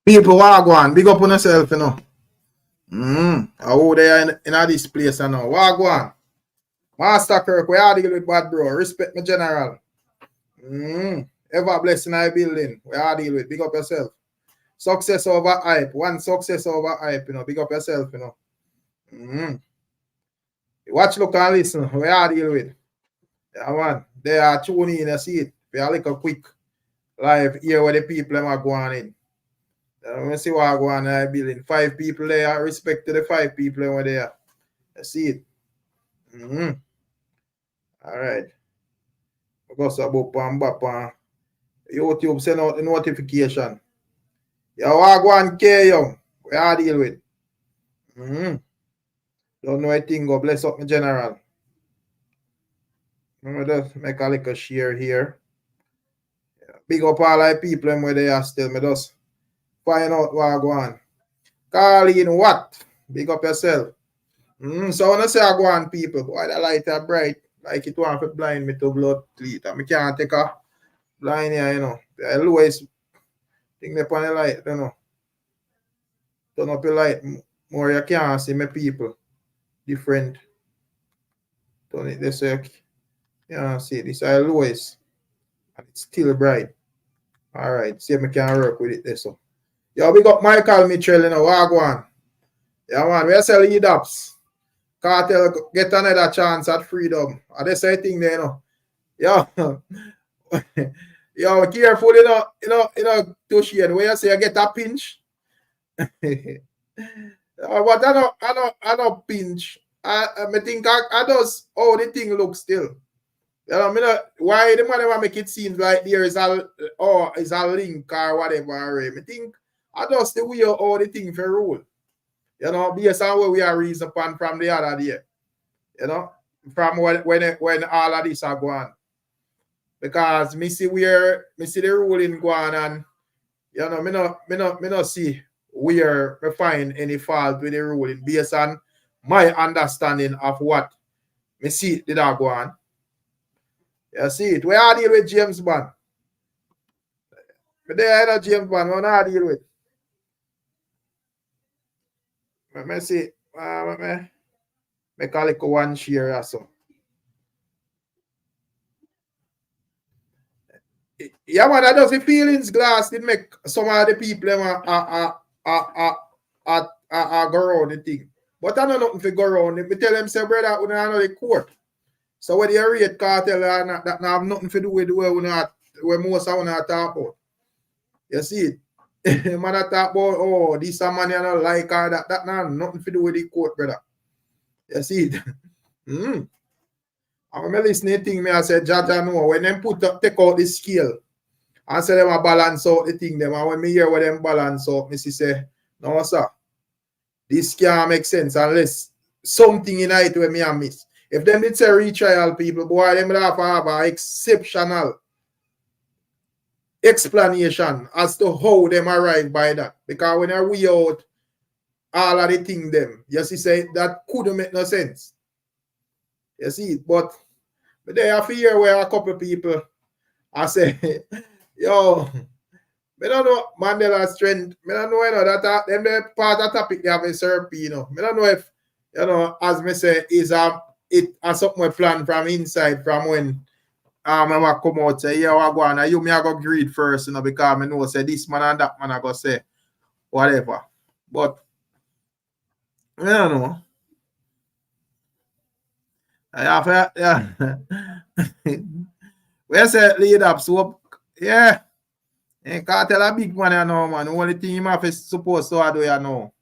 People wagwan, big up on yourself, you know. How they are in this place, you know. Wagwan. Master Kirk, where I deal with bad bro. Respect my general. Ever blessing I building. Where I deal with. Big up yourself. Success over hype. One success over hype, you know. Big up yourself, you know. Watch, look, and listen. Where I deal with. Yeah, man. They are tuning in, you see it. We are like a quick live here where the people are going in. Let me see what I go on in the building. 5 people there. I respect to the 5 people over there. You see it. All right. Because about Bap YouTube send out the notification. Yo, I go and care you. Where I deal with. Don't know anything. Go bless up my general. I'm gonna just make a little share here. Big up all the people where they are still. Me just find out what I go on. Carlene, what? Big up yourself. So when I say I go on, people, boy, the light are bright. Like it want to blind me to blood tweet. I can't take a blind here, you know. The lowest thing they on the light, you know. Turn up the light more, you can't see my people. Different. Turn it this way. Yeah, see, this is the lowest. And it's still bright. Alright, see if I can work with it this so. Yo, we got Michael Mitchell, you know, what I go on. Yeah, man, we sell E-Daps. Cartel get another chance at freedom. I just say thing there, you know. Yo, yo, careful, you know, Tushian, where you say you get a pinch. But I know pinch. I think I does how the thing looks still. You know, why the man ever make it seem like there is a link or whatever. I think I just the way how the thing for rule. You know, based on where we are reason upon from the other day. You know, from when all of this are going. Because me see the ruling going and you know, me not see where we find any fault with the ruling based on my understanding of what me see did I go on. You see it. Where I deal with James Bond. But there are James Bond, what I deal with. Let me see. Make a little one share or so. Yeah, man, that does the feelings glass did make some of the people go around the thing. But I know nothing for go around. If me tell them say, brother, we don't know the court. So when you rate cartel that have nothing to do with the way where most of us talk about. You see it? Man talk about, oh, this a man you don't like or that have nothing to do with the court, brother. You see it? I'm listening to thing me I said, Jaja know when them take out the scale and say them a balance out the thing them, and when me hear what them balance out, me say, no sir, this can't make sense unless something in it where me a miss. If them did say retrial people, boy, them would have an exceptional explanation as to how them arrive by that. Because when I we out all of the thing them, you see say that couldn't make no sense. You see it, but they have here where a couple of people I say, yo, I don't know Mandela's strength. I don't know, you know that them the part of the topic they have a therapy, you know. I don't know if, you know, as me say, is it as something we plan from inside from when I come out say, yeah, I go on, you me I go greet first, you know, because I know say this man and that man I go say whatever. But I don't know. I have yeah. We say lead up, so yeah. And Cartel a big man, you know, man. The only thing him have is supposed to do, you know.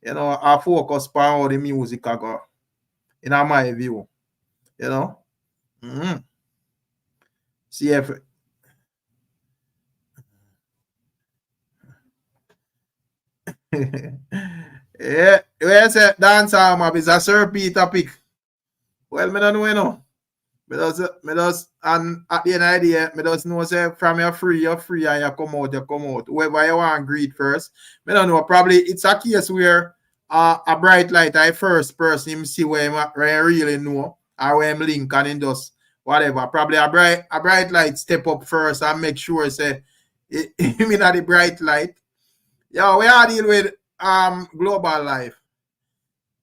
You know, I focus on how the music I go. In my view. You know? See if yeah, we say Dancehall map is a surfy topic. Well, me don't know, you know. Me just, and at the end of the day, me just know say from you're free and you come out, Whoever you want to greet first. Me don't know, probably it's a case where a bright light, I first person him see where him really know, or where him link and him just whatever. Probably a bright light step up first and make sure say him in the bright light. Yeah, we are deal with global life.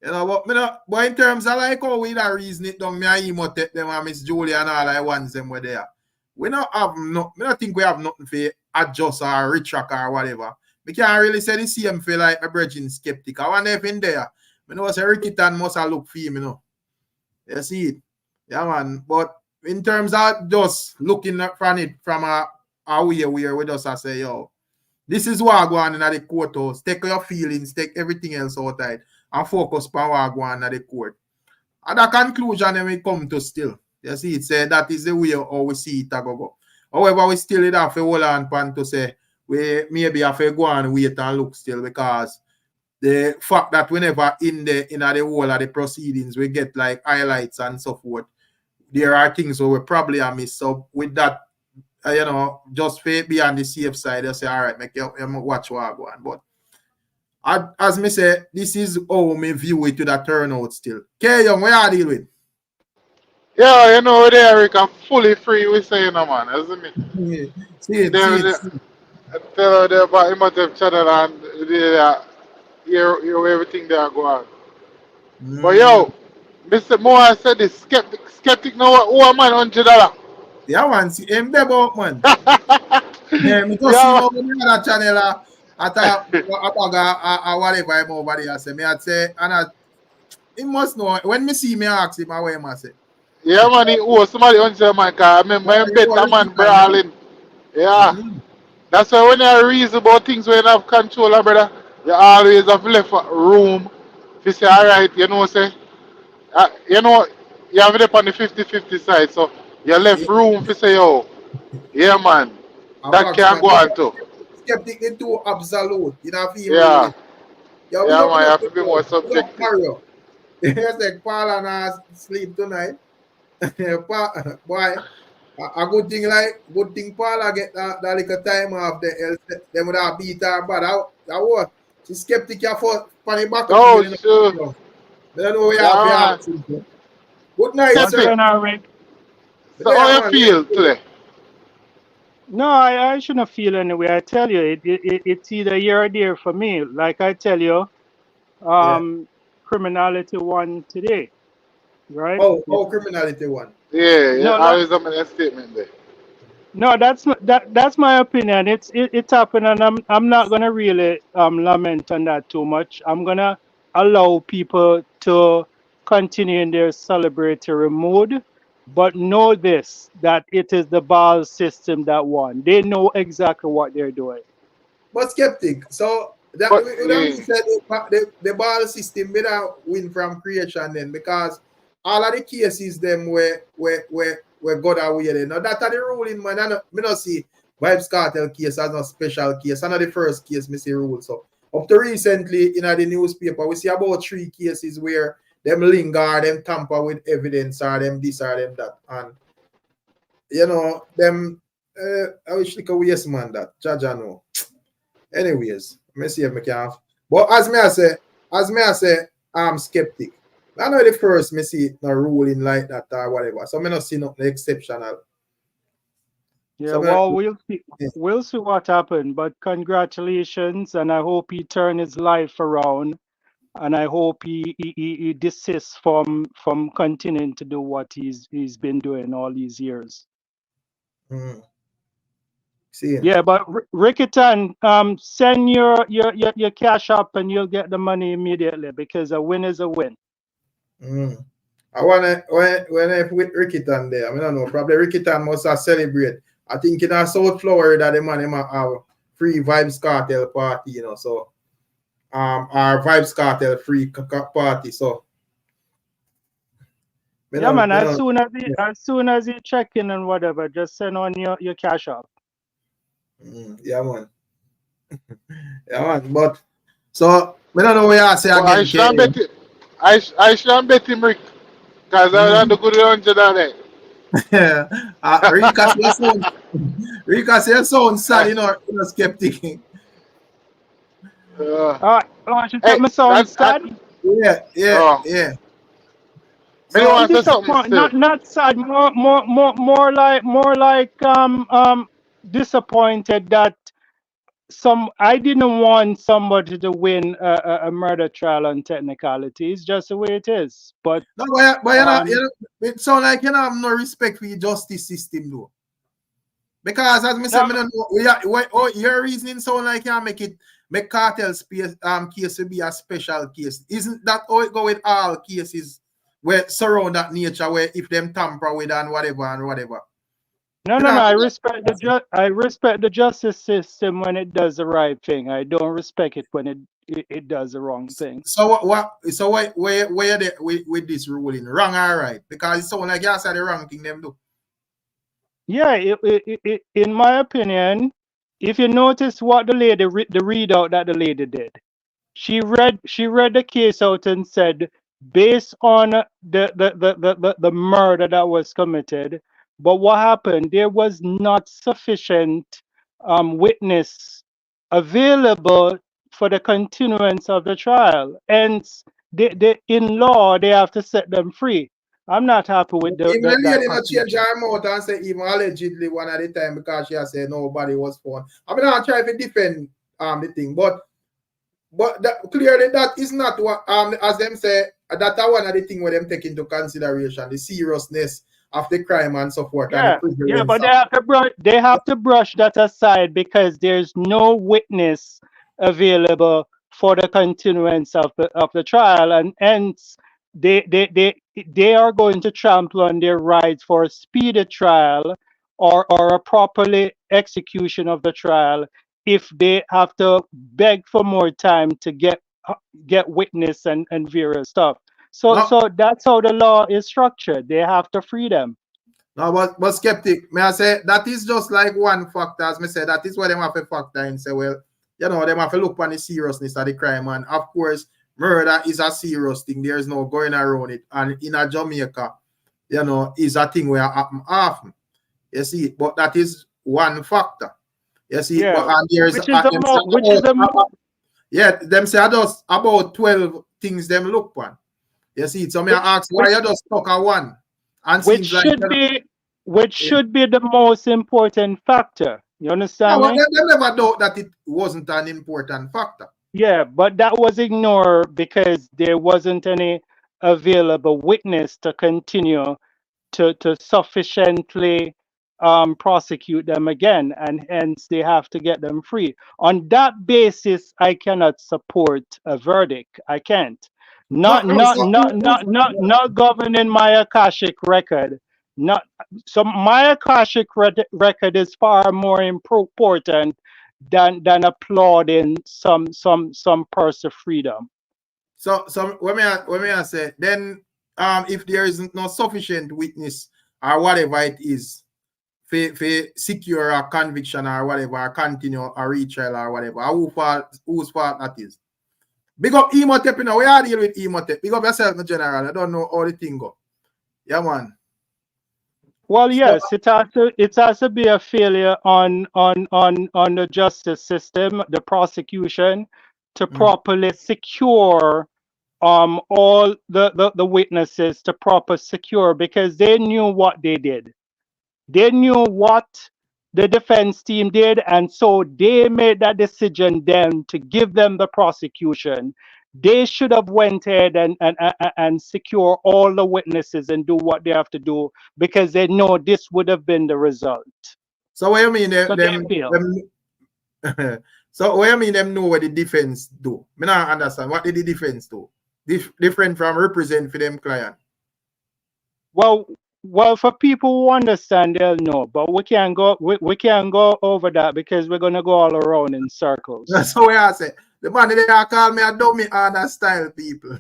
You know, but in terms of like how we da reason it down, me and him take them and Miss Julia and all the ones them were there. We not have no, me not think we have nothing for adjust or retract or whatever. We can't really say the same for like my brethren skeptic. I wonder if in there. I know say Ricky Tan must have look for him, you know. You see it. Yeah, man. But in terms of just looking from it from a way where we just say, yo, this is what go on in the courthouse. Take your feelings, take everything else outside, and focus on what go on in the court. And the conclusion then we come to still. You see, it say that is the way how we see it go. However, we still have to hold on pan to say we maybe have to go and wait and look still, because the fact that whenever in the whole of the proceedings we get like highlights and so forth, there are things where we probably are missed. So with that, you know, just be on the safe side, you say, all right, make you watch what I go on. But as me say, this is how me view it to the turnout still. K Young, where are you deal with? Yeah, you know, there, Rick, I'm fully free with saying, no, man, isn't it? See it, see There, it. there, See it. tell her about him at the channel and hear everything there go on. But Mm. yo, Mr. Moore, I said this skeptic know what, who am I $100? Yeah, man, see him there about, man. Yeah, me just see Yeah, him over the other channel at whatever I'm over there. Say, me I'd say, and he must know. When me see me, I ask him, what him I say. yeah, man, he owe somebody $100, man, I remember him You bet are a Ricky man Tan, yeah? brawling. Yeah. Mm. That's why when you reason about things when you have control, brother, you always have left room to say, all right, you know, say, you know, you have it up on the 50-50 side, so you left Yeah, room to say, yo, yeah, man, I that wax, can man. go on too. Skeptic is too absolute. You know, feel Yeah, really. Yeah, yeah, man, you have to be more we don't subjective. Mario. It's like Paul and I sleep tonight. Boy, a good thing like good thing Paula get that little time off the else them would have beat her, but I was she skeptic here for the Oh, battlefield, sure. you know. I don't know where you have the Yeah, accent. Good night, What's sir. skeptic. going on, Rick? So There, how you man. feel today? No, I shouldn't feel anyway. I tell you, it's either here or there for me. Like I tell you, Yeah. criminality won today, right? Oh, criminality one. Yeah, yeah, No, no, always have a statement there. no. That's my opinion. It's happened, and I'm not gonna really lament on that too much. I'm gonna allow people to continue in their celebratory mood, but know this, that it is the ball system that won. They know exactly what they're doing. But skeptic. So that But would that yeah, mean that the ball system without win from creation then, because all of the cases them were got away then. Now that are the ruling, man. Me not see Vybz Kartel case as a special case. Another the first case me see rule. So up to recently in the newspaper, we see about 3 cases where them linger, them tamper with evidence, or them this or them that. And you know, them I wish like a waste man that. Jaja know. Anyways, let me see if I can. But as me I say, I'm skeptic. I know the first me see it not ruling like that or whatever. So I not see nothing exceptional. Yeah, So me well, we'll see. We'll see what happened. But congratulations, and I hope he turn his life around, and I hope he desists from continuing to do what he's been doing all these years. mm, see. Yeah, but Rickitan, send your cash up, and you'll get the money immediately because a win is a win. Mm. I wanna when I with Ricky Tan there, I mean, I don't know, probably Ricky Tan must have celebrate. I think in South Florida the man him have free Vibes Cartel party, you know. So our Vibes Cartel free party. So Yeah, man. me no As soon as you check in and whatever, just send on your cash up. yeah man. Yeah man. But so me don't know what I say but I again, shouldn't KM. bet it. I shouldn't bet him, Rick, because I don't Mm-hmm. do good $100. Rika say sound Rika say sound sad, you know, skeptic. uh, Oh, she said hey, me sound sad. oh, Yeah. me So I'm want to say something disappointed. still. Not sad. More like disappointed that I didn't want somebody to win a murder trial on technicalities, just the way it is. But no, but it sound like you have no respect for the justice system though. Because as me say, no, me don't know, your reasoning sound like you make cartel case to be a special case. Isn't that how it go with all cases where surround that nature, where if them tamper with and whatever. no, You no, know, no. I respect the justice system when it does the right thing. I don't respect it when it does the wrong thing. so where they with this ruling? Wrong or right? Because it sound like you said the wrong thing them do. Yeah, in my opinion, if you notice what the readout that the lady did, she read the case out and said, based on the murder that was committed, but what happened, there was not sufficient witness available for the continuance of the trial. And in law, they have to set them free. I'm not happy with Even the that lady not change procedure. her mouth and say even allegedly one at the time because she has said nobody was found. I mean, I try to defend the thing, but clearly that is not what as them say that one of the thing where them take into consideration the seriousness of the crime and so forth and the Yeah, yeah, prevalence but of they have to brush that aside because there's no witness available for the continuance of the trial, and hence they they they they are going to trample on their rights for a speedy trial or a properly execution of the trial if they have to beg for more time to get witness and various stuff. So no. so that's how the law is structured. They have to free them. No, but skeptic, may I say that is just like one factor, as me say, that is why them have a factor and say, well, you know, them have to look on the seriousness of the crime. And of course, murder is a serious thing. There's no going around it. And in a Jamaica, you know, is a thing where happen often. You see, but that is one factor. You see, but Yeah, and there's which is the them say mo which is the mo yeah, them say just about 12 things them look on. You see, so me which I ask why which you just stuck at one. And which seems like should be which should be the most important factor. You no, understand but me? they never doubt that it wasn't an important factor. Yeah, but that was ignored because there wasn't any available witness to continue to sufficiently prosecute them again, and hence they have to get them free. On that basis, I cannot support a verdict. I can't. No, Not no, not so not not not not governing my Akashic record. Not so my Akashic record is far more important than applauding some person freedom. so when I say then if there isn't no sufficient witness or whatever it is for secure a conviction or whatever, or continue a retrial or whatever, whose fault that is. Big up Emotep, you know, we are dealing with Emotep. Big up yourself in general. I don't know how the thing go. Yeah, man. Well, So, yes, it has to be a failure on the justice system, the prosecution, to mm. properly secure all the witnesses to proper secure because they knew what they did. They knew what the defense team did, and so they made that decision then to give them the prosecution. They should have went ahead and secure all the witnesses and do what they have to do because they know this would have been the result. so what you mean So they failed. so what you mean them know what the defense do? Me not understand. What did the defense do? Different from represent for them client. Well, well, for people who understand, they'll know, but we can't go over that because we're gonna go all around in circles. That's how I say. The man they are call me a dummy honor style people.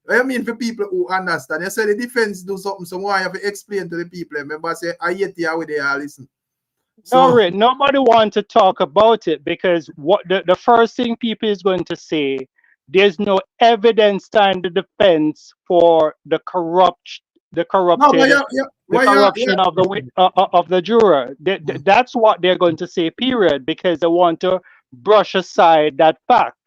What you mean for people who understand? You say the defense do something, so why you have to explain to the people. Remember, say I yet here with they are listen. No, So Rick, nobody wants to talk about it because what the first thing people is going to say, there's no evidence in the defense for the no, but corrupted, yeah, the why yeah. corruption of the juror. Mm. That's what they're going to say, period, because they want to brush aside that fact.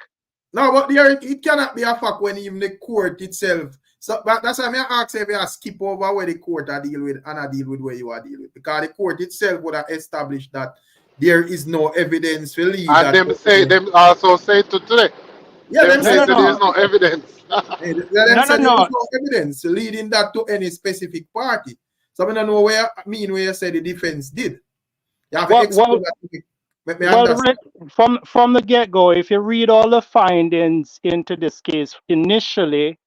No, but there it cannot be a fact when even the court itself. So but that's why I ask if you skip over where the court are deal with and I deal with where you are dealing with. Because the court itself would have established that there is no evidence to lead And that. them also say to today. Yeah, Them them No, say say no, to that. there's no, no evidence. Them no, no, say there is no. no evidence leading that to any specific party. So I don't know where you say the defense did. You have to Well, explain well, that to me. Make me well, understand. from the get-go, if you read all the findings into this case initially,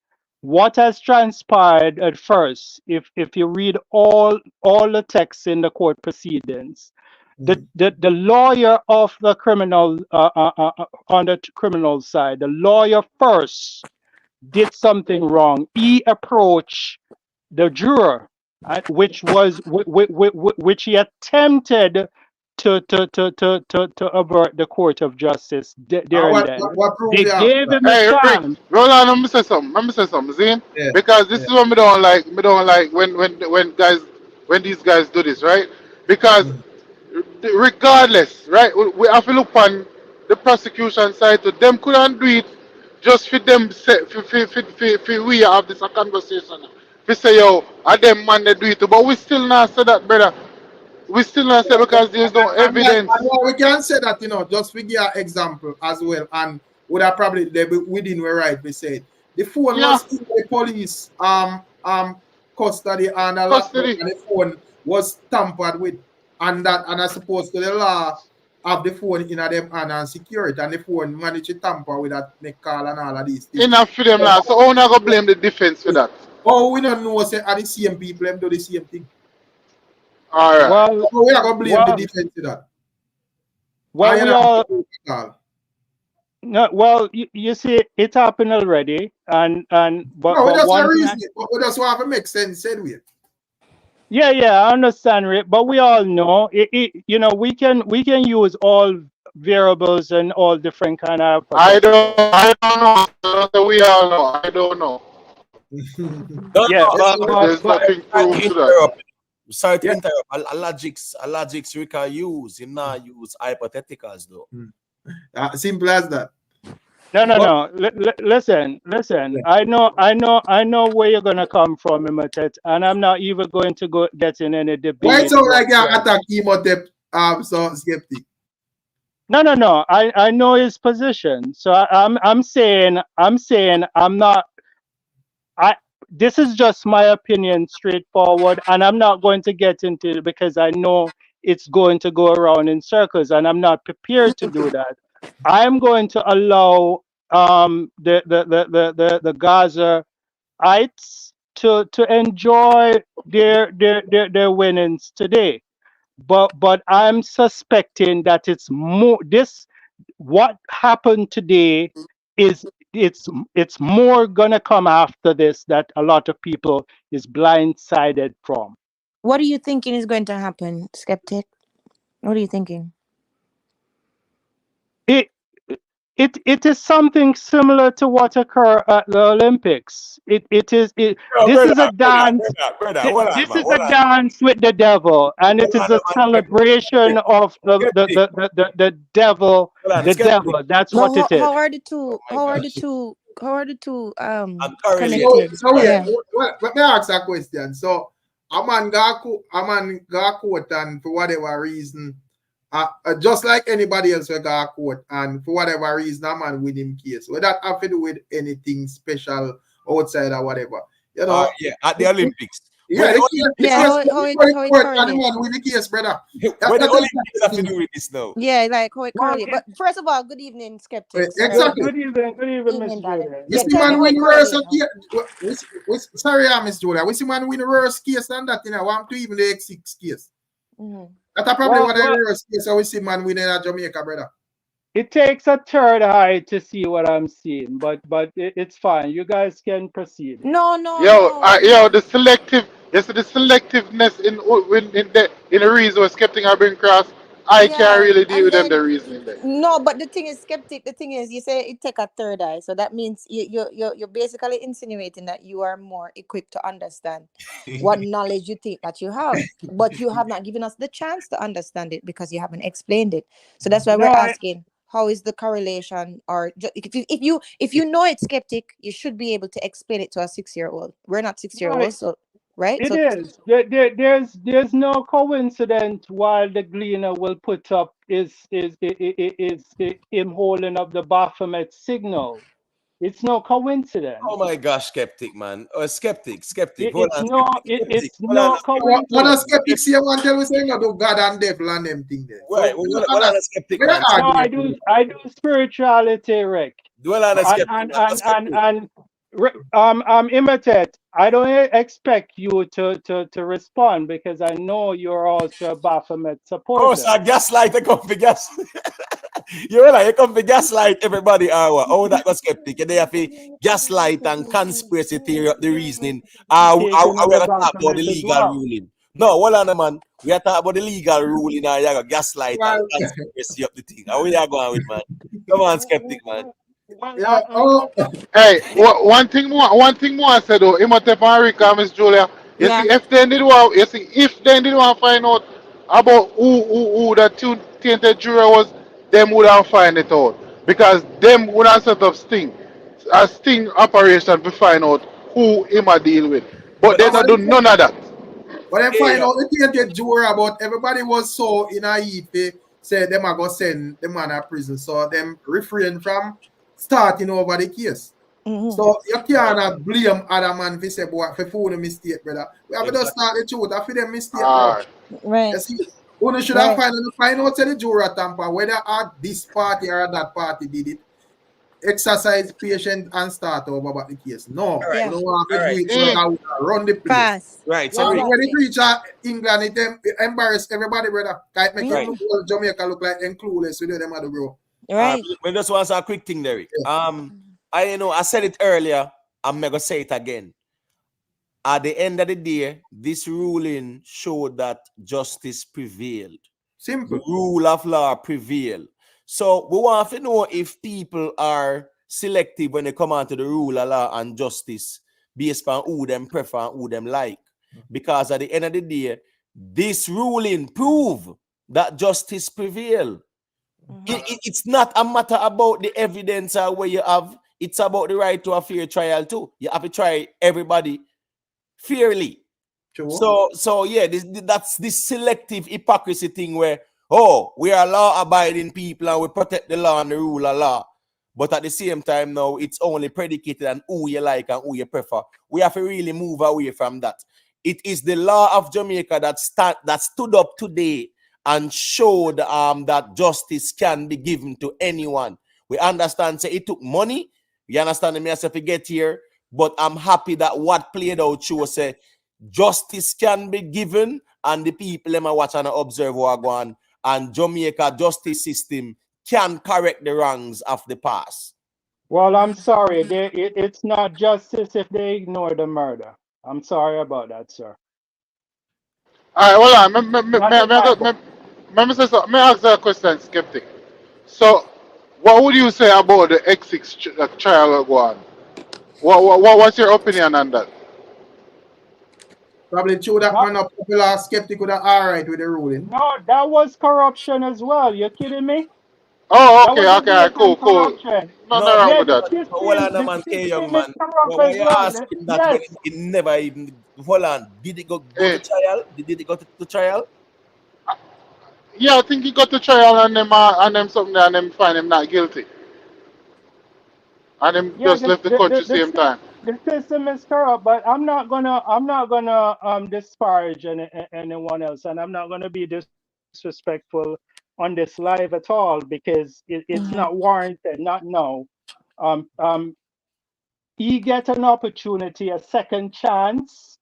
what has transpired at first, if you read all the texts in the court proceedings, Mm. the lawyer of the criminal on the criminal side, the lawyer first did something wrong. He approached the juror, which he attempted to avert the court of justice there and then. What proof They you have? gave him a Hey, Rick, chance. roll on. Let me say something. Zine, Yeah, because this yeah. is what me don't like. Me don't like when these guys do this, right? Because Mm. regardless, right, we have to look on the prosecution side. To them couldn't do it just for them. For we have this a conversation. We say yo, are them man they do it, but we still not say that, brother. We still not say because there's no I evidence. know we can say that, just to give an example as well, and would have probably they be within where right we said the phone Yeah, was in the police custody and a laptop, custody. and the phone was tampered with, and I suppose to the law have the phone in a them hand and secure it, and the phone managed to tamper with that make call and all of these things. Enough for them now. So how not gonna blame the defense for that? Oh, we don't know say are the same people them do the same thing. All right. Well, So we are gonna blame the well, defense for that. I well, you we know all call. no, well, you see, it happened already, and No, we but just a one thing, reason it, but we just want to make sense, said we. yeah, yeah, I understand, Rick, but we all know we can use all variables and all different kind of hypothetical. I don't know. So we all know. I don't know. No, Yeah, no, but There's nothing sorry to proved to that. interrupt. Sorry to yeah, interrupt. A logics we can use. You not use hypotheticals though. Simple as that. no, no, But no. Listen. Yeah. I know where you're gonna come from, Imitate, and I'm not even going to go get in any Why it debate sound like you whatsoever. attack Chemotep so skeptic? No, no, no. I know his position, so I'm saying I'm not. I This is just my opinion, straightforward, and I'm not going to get into it because I know it's going to go around in circles, and I'm not prepared to do that. I'm going to allow the Gazaites to enjoy their winnings today, but I'm suspecting that it's more this what happened today is it's more gonna come after this that a lot of people is blindsided from. What are you thinking is going to happen, skeptic? What are you thinking? It it is something similar to what occurred at the Olympics. no, This brother, is a dance. hold on, This man, is a hold on, dance with the devil, and it is a man, celebration of skeptic, the devil. hold on, The skeptic. devil. That's But what it is. how are the Oh two? my gosh, How are the two I'm correlating. connected? So wait, Yeah. let me ask a question. So a man got court and for whatever reason, just like anybody else we got court and for whatever reason a man win him case. Would that have to do with anything special outside or whatever? You know, Yeah, at the Olympics. yeah, Where the the Yeah. case How it court and the correlates? man win the case, brother. where the That's Olympics have to exactly. do with this now? Yeah, like how it Well, correlates. But first of all, good evening, skeptics. Exactly. good evening, Evening, Miss darling. Julia. You Yeah, Good see, tell me man, how evening. win it worse. correlates now. Sorry, Miss Julia. We see, man, win worse case than that. Want to even the X6 case. Mm-hmm. That's probably Well, what the worst case. So we see, man, winning at Jamaica, brother. it takes a third eye to see what I'm seeing, but it's fine. You guys can proceed. No, no, Yo, no, yo, no. the selective. Yes, the selectiveness in the reason we're skeptic I bring across. I can't Yeah, really deal and with them. The then reasoning there. no, but the thing is, skeptic. The thing is, you say it take a third eye, so that means you're basically insinuating that you are more equipped to understand what knowledge you think that you have, but you have not given us the chance to understand it because you haven't explained it. So that's why No, we're asking. How is the correlation, or if you know it's skeptic, you should be able to explain it to a 6 year old. We're not 6 year no, olds, so right. it So is. There's no coincidence while the gleaner will put up him holding up the Baphomet signal. It's no Oh coincidence. my gosh, skeptic man. Skeptic. Hold It's on, no skeptic. it's Hold on, no What a coincidence. skeptic say one tell we say no do God and devil and them thing there. Right. So Hold on, skeptic we're man. No, arguing. I do spirituality, Rick. Hold on, skeptic And man. Skeptic. imitate. I don't expect you to respond because I know you're also a Baphomet Oh, supporter. so gaslight the company gas. You're like you come to gaslight everybody. Oh, that was skeptic. You have to gaslight and conspiracy theory of the reasoning. Taking We other are talking about the Baphomet as legal well. ruling. No, hold on, man. We are talking about the legal ruling. Now you got gaslight and Well, conspiracy of the thing. How we are going with, man? Come on, skeptic, man. Well, yeah, oh, Hey, one thing more I said though, Imhotep and Rick and Miss Julia. You Yeah. see, if they did want to find out about who that tainted juror was, them would have find it out because them would have set up a sting operation to find out who him a deal with. But But they no, don't do none of that. but then hey, find out the tainted juror about everybody was so in a heat they say them are gonna send the man to prison. So them refrain from starting over the case. Mhm. So you cannot blame other man for say boy for fool the mistake, brother. We have to just exactly. start the truth after them mistake, bro. Alright. Right. You see, one should have Right. find out to the juror tamper whether this party or that party did it. Exercise patience and start over about the case. No, All right, we Yeah. don't want to all do right. it so Mm. that we can run the place. Fast. Right. So, So Rick, when it Exactly. reach England, it embarrass everybody, brother. It make right. Jamaica look like them clueless with them other bro. Right. We just want to say a quick thing, Derek. Yeah. I said it earlier. I'm gonna say it again. At the end of the day, this ruling showed that justice prevailed. The Simple. rule of law prevailed. So we want to know if people are selective when they come on to the rule of law and justice based on who them prefer and who them like. Because at the end of the day, this ruling prove that justice prevailed. It's not a matter about the evidence or where you have. It's about the right to a fair trial too. You have to try everybody fairly. True. So yeah, that's this selective hypocrisy thing where we are law-abiding people and we protect the law and the rule of law. But at the same time now, it's only predicated on who you like and who you prefer. We have to really move away from that. It is the law of Jamaica that stood up today and showed that justice can be given to anyone. We understand, say it took money. You understand me as if we get here, but I'm happy that what played out shows say justice can be given and the people them watch and observe what go on, and Jamaica justice system can correct the wrongs of the past. Well, I'm sorry. It's not justice if they ignore the murder. I'm sorry about that, sir. Alright, hold on. Not in my book. May I ask you a question, skeptic? So, what would you say about the X6 trial go on? What's your opinion on that? Probably true that That, man up popular skeptic with the alright with the ruling. no, that was corruption as well. You kidding me? Oh, That okay, was a okay, cool, blatant cool. corruption. Nothing No, wrong Yeah, with the that. hold on, the man, K young system is man. corrupt Why as you well. asking that when Yes. it never even hold on? Did it go to Hey, trial? Did it go to trial? yeah, I think he got to trial and them something and them find him not guilty. And him Yeah, just left the country same time. the system is corrupt, but I'm not gonna disparage anyone else, and I'm not gonna be disrespectful on this live at all because it's not Mhm. warranted. Not now. Um, um, he get an opportunity, a second chance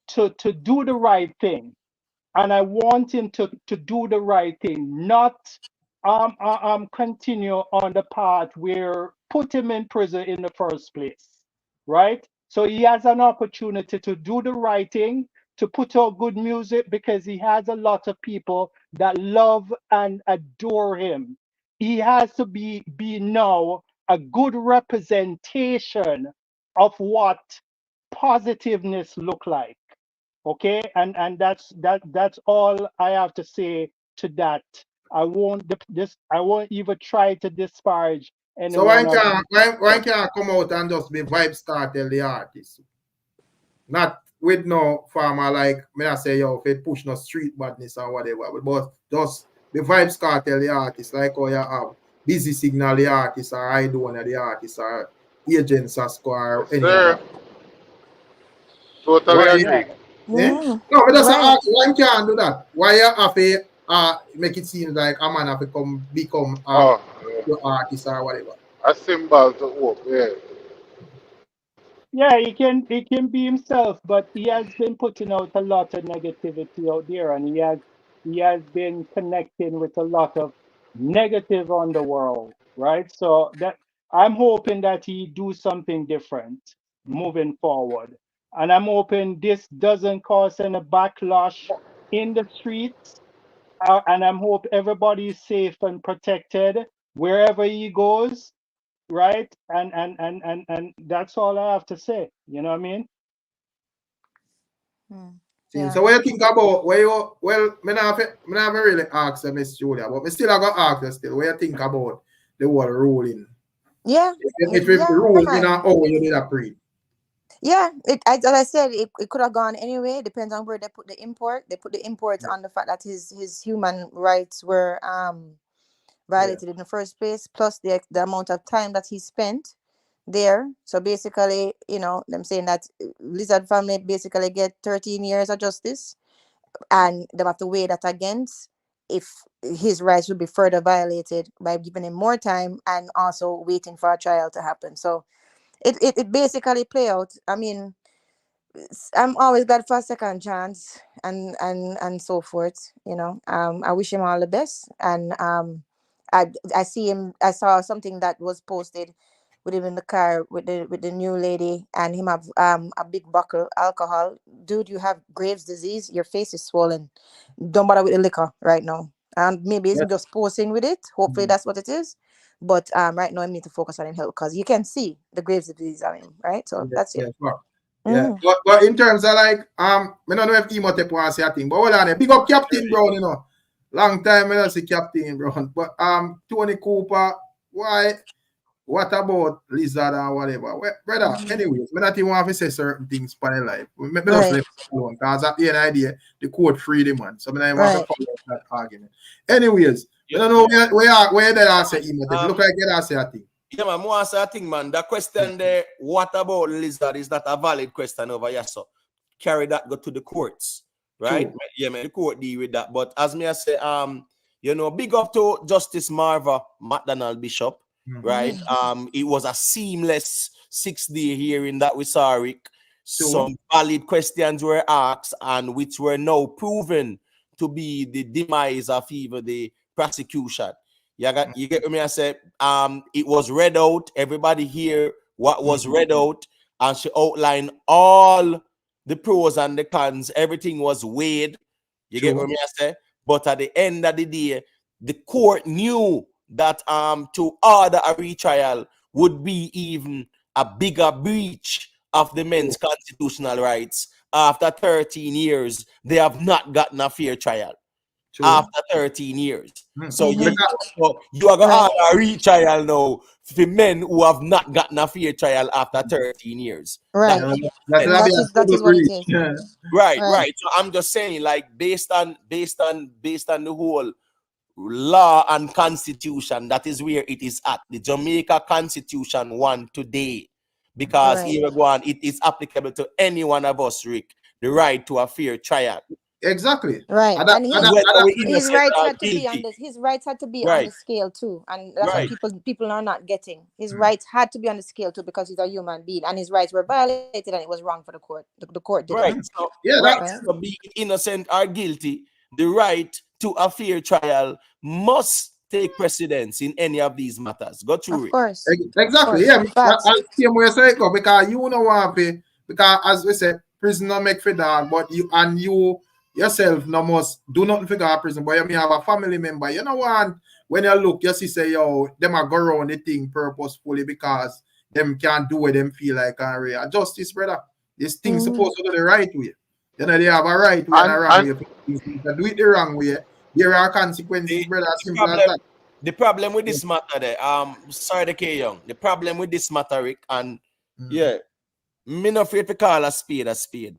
to do the right thing, and I want him to do the right thing, not continue on the path where put him in prison in the first place, right? So he has an opportunity to do the right thing, to put out good music because he has a lot of people that love and adore him. He has to be now a good representation of what positiveness look like. Okay, and that's all I have to say to that. I won't even try to disparage So anyone of these why people. can't come out and just be Vybz Kartel the artist? Not with no farmer like me I say yo if it push no street badness or whatever, but just the Vybz Kartel, the artist, like how you have Busy Signal, the artist, or I Do One, the artist, or Agent Sasko, or Yes, any other. sir. Totally Why? Yeah. agree. Eh? Mm, No, but that's right. why you can't do that. Why you have to make it seem like a man have to become Oh, yeah. your artist or whatever. A symbol to hope, yeah. Yeah, he can be himself, but he has been putting out a lot of negativity out there, and he has been connecting with a lot of negative on the world, right? So that I'm hoping that he do something different moving forward, and I'm hoping this doesn't cause any backlash in the streets, and I'm hope everybody is safe and protected wherever he goes, right? And that's all I have to say. You know what I mean? Mm, See, yeah. so what you think about where you well, me not really ask Miss Julia, but me still I got ask her still. What you think about the whole ruling? Yeah. If we Yeah. rule Come in on. a how you did a pre. Yeah, as I said, it could have gone anyway. Depends on where they put the import. They put the imports Yeah, on the fact that his human rights were yeah. violated in the first place, plus the amount of time that he spent there. So basically, them saying that Lizard family basically get 13 years of justice, and they have to weigh that against if his rights would be further violated by giving him more time and also waiting for a trial to happen. So it basically play out. I mean, I'm always glad for a second chance and so forth. I wish him all the best, and I see him. I saw something that was posted with him in the car with the new lady, and him have a big buckle alcohol. Dude, you have Graves' disease. Your face is swollen. Don't bother with the liquor right now. And maybe he's Yeah. just posing with it. Hopefully Mhm. that's what it is. But right now I need to focus on him health because you can see the Graves' disease on him, right? So Yeah, that's it. yeah, sure. Yeah. Mm. But in terms of like I don't know if Imhotep wants to say a thing, but hold on, big up Captain Brown, Long time I don't see Captain Brown. But Tony Cooper, why what about Lizard or whatever? Well, brother, anyways, we not even want to say certain things for their life. We just Right, left it alone because at the end of the day, the court freed the man. So I don't want to right. follow that argument. Anyways, we Yeah, don't know where they are say Imhotep. um, Look like they are say a thing. yeah, man, more answer I think, man. The question there, what about Lizard, is not a valid question over here, so carry that go to the courts, right? True. Yeah, man, the court deal with that. But as me I say, big up to Justice Marva McDonald Bishop, Mhm. right? It was a seamless 6-day hearing that we saw, Rick. True. Some valid questions were asked and which were now proven to be the demise of even the prosecution. You get me? I said, it was read out. Everybody hear what was read out, and she outlined all the pros and the cons. Everything was weighed. You get True. what me I say? But at the end of the day, the court knew that to order a retrial would be even a bigger breach of the men's constitutional rights. After 13 years, they have not gotten a fair trial True. after 13 years. Mm. So Mm-hmm. you are going to Right, have a retrial now for men who have not gotten a fair trial after 13 years. That right. makes That'll sense. be That a is that double is what it breach. is. Yeah. Right, Right, right. So I'm just saying, like, based on the whole law and constitution, that is where it is at. The Jamaica Constitution won today. Because right, here we go on, it is applicable to any one of us, Rick, the right to a fair trial. Exactly. right. And that, And and that, his and Whether that, we his innocent rights or had to be on guilty. this. His rights had to be on Right, the scale too, and that's what right. people are not getting. His rights had to be on the scale too because he's a human being, and his rights were violated, and it was wrong for the court. The court did it. Right. So, yeah, right. Right. So, be it innocent or guilty, the right to a fair trial must take precedence in any of these matters. Go through Of it. course, of exactly. course. Yeah, Facts. same way say it go because you know what because as we said, prison no make for dog, but you yourself no must do nothing for God prison. But you may have a family member. You know what? When you look, you see say yo, them are go around the thing purposefully because them can't do what them feel like and real justice, brother. This thing Mm-hmm. supposed to go the right way. They have a right way and a And wrong and way. If you do it the wrong way, there are consequences, The, brother. As the simple as problem, that. the problem with this matter there, sorry, the K Young. The problem with this matter, Rick, and yeah, me not afraid to call a spade a spade.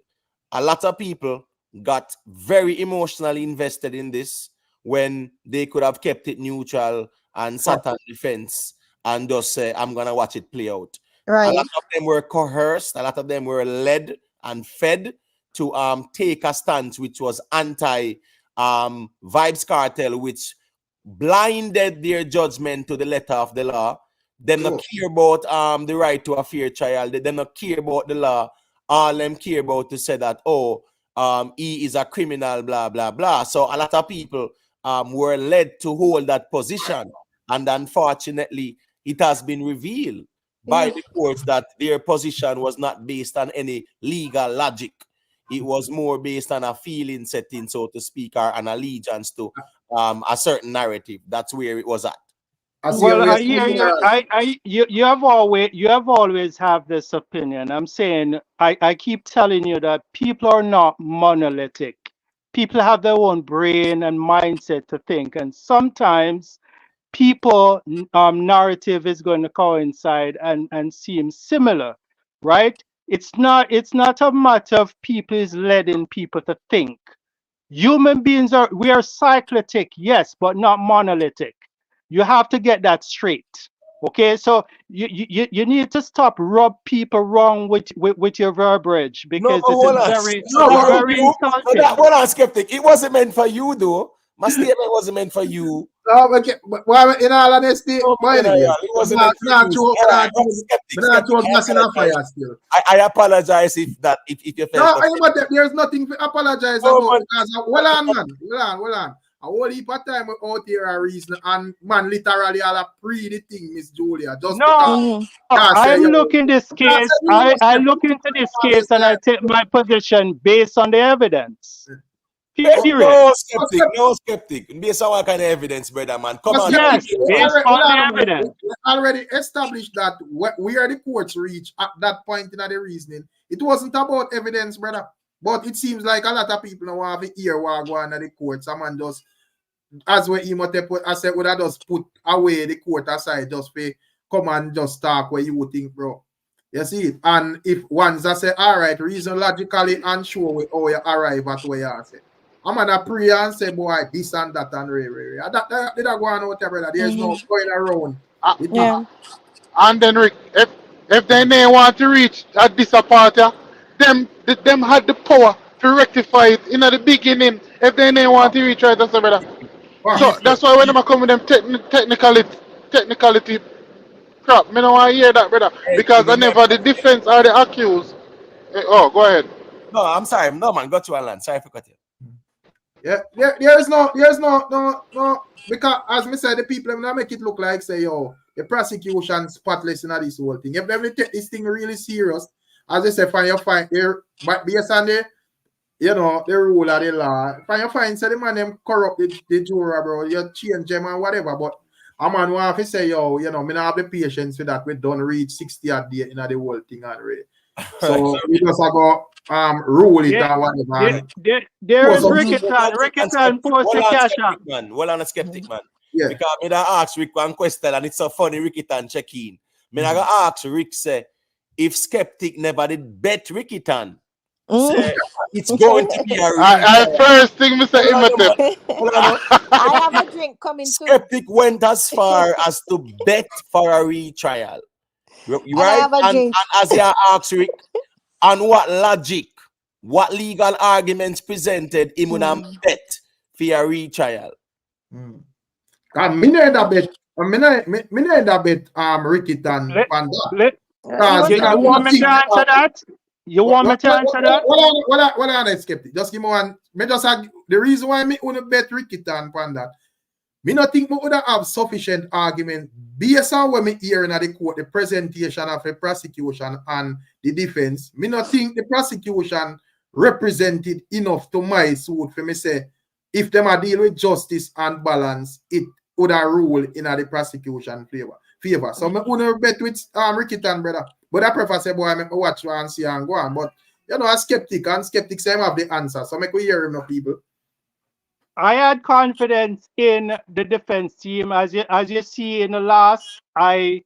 A lot of people got very emotionally invested in this. when they could have kept it neutral and sat on the fence and just say, I'm going to watch it play out. Right. A lot of them were coerced. A lot of them were led and fed to take a stance which was anti Vybz Kartel, which blinded their judgment to the letter of the law. Them not care about the right to a fair trial. They not care about the law. All them care about to say that, he is a criminal, blah, blah, blah. So a lot of people were led to hold that position. And unfortunately, it has been revealed by the courts that their position was not based on any legal logic. It was more based on a feeling setting, so to speak, or an allegiance to a certain narrative. That's where it was at. Well, you have always have this opinion. I'm saying I keep telling you that people are not monolithic. People have their own brain and mindset to think, and sometimes people narrative is going to coincide and seem similar, right? It's not a matter of people is letting people to think. Human beings we are cyclic, yes, but not monolithic. You have to get that straight. Okay, so you need to stop rub people wrong with your verbiage, because it's very insulting. Hold on, Skeptic. It wasn't meant for you, though. My statement wasn't meant for you. No, okay, but in all honesty, it wasn't meant for you. I apologize if you felt. No, there's nothing to apologize about, because hold on, man. Hold on. A whole heap of time out here a reason, and man, literally all a pre the thing, Miss Julia. Just I'm looking this case. I look into this case and I take my position based on the evidence. No skeptic. Based on what kind of evidence, brother, man? Come on. Yes, based on the evidence. We already established that where the courts reach at that point in the reasoning, it wasn't about evidence, brother. But it seems like a lot of people now have to hear what go on at the court. Someone just, as what I said, would have just put away the court aside, just for come and just talk where you would think, bro. You see it? And if once I say, all right, reason logically and show with how you arrive at where you say, I'm gonna pray and say, boy, this and that and that go on out there, brother. There's no going around. And then Rick, if they may want to reach at this part, them had the power to rectify it in the beginning. If they may want to reach right, that's brother. So that's why when I come with them technicality crap, me don't want to hear that, brother. Because whenever the defense or the accused, go ahead. No, I'm sorry. No, man, got you, Alan. Sorry for cutting. Yeah, there's no, because as me said, the people now make it look like say, the prosecution spotless in this whole thing. If they take this thing really serious, as I say, find here, but based on the rule of the law, find say the man them corrupt the juror, bro, you change them and whatever, but a man want to say, me not have the patience for that. We don't reach 60 a day in the whole thing already. So we just go rule it or whatever. There is Ricstorm post the cash out. Well, I'm a skeptic, man. Yeah. Because I ask Rick one question, and it's so funny, Ricstorm check in. I gotta ask Rick, say, if Skeptic never did bet Ricstorm, say, it's going to be a first thing, Mr. Imhotep. I have a drink coming too. Skeptic went as far as to bet for a retrial. Right? And as you ask Rick, on what logic, what legal arguments presented him would have bet for a retrial? Me never bet. Me never bet Ricstorm Panda. You want me to answer that? Well, I'm skeptic. Just give me one. Me just the reason why me want to bet Ricstorm Panda. Me not think we would have sufficient argument based on what me hear in the court, the presentation of the prosecution and the defense. Me not think the prosecution represented enough to my suit for me say, if them are deal with justice and balance, it would have rule in the prosecution favor. So me want to bet with Ricstorm, brother. But I prefer say, boy, I make me watch and see and go on. But a skeptic and skeptics say have the answer. So make we hear him, no people. I had confidence in the defense team. As you see in the last, I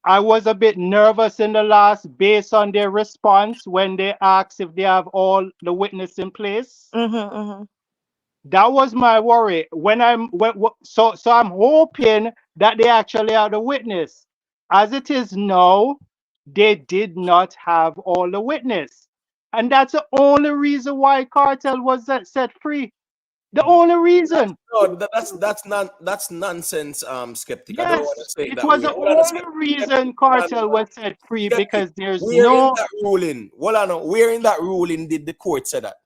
was a bit nervous in the last based on their response when they asked if they have all the witness in place. That was my worry. So I'm hoping that they actually are the witness. As it is now, they did not have all the witness, and that's the only reason why Cartel was set free. The only reason. That's nonsense, skeptic. I don't want Yes, to say it that was way. the Hold on, only reason Cartel was set free skeptic. because there's Where in no. that ruling? Hold on, where in that ruling did the court say that?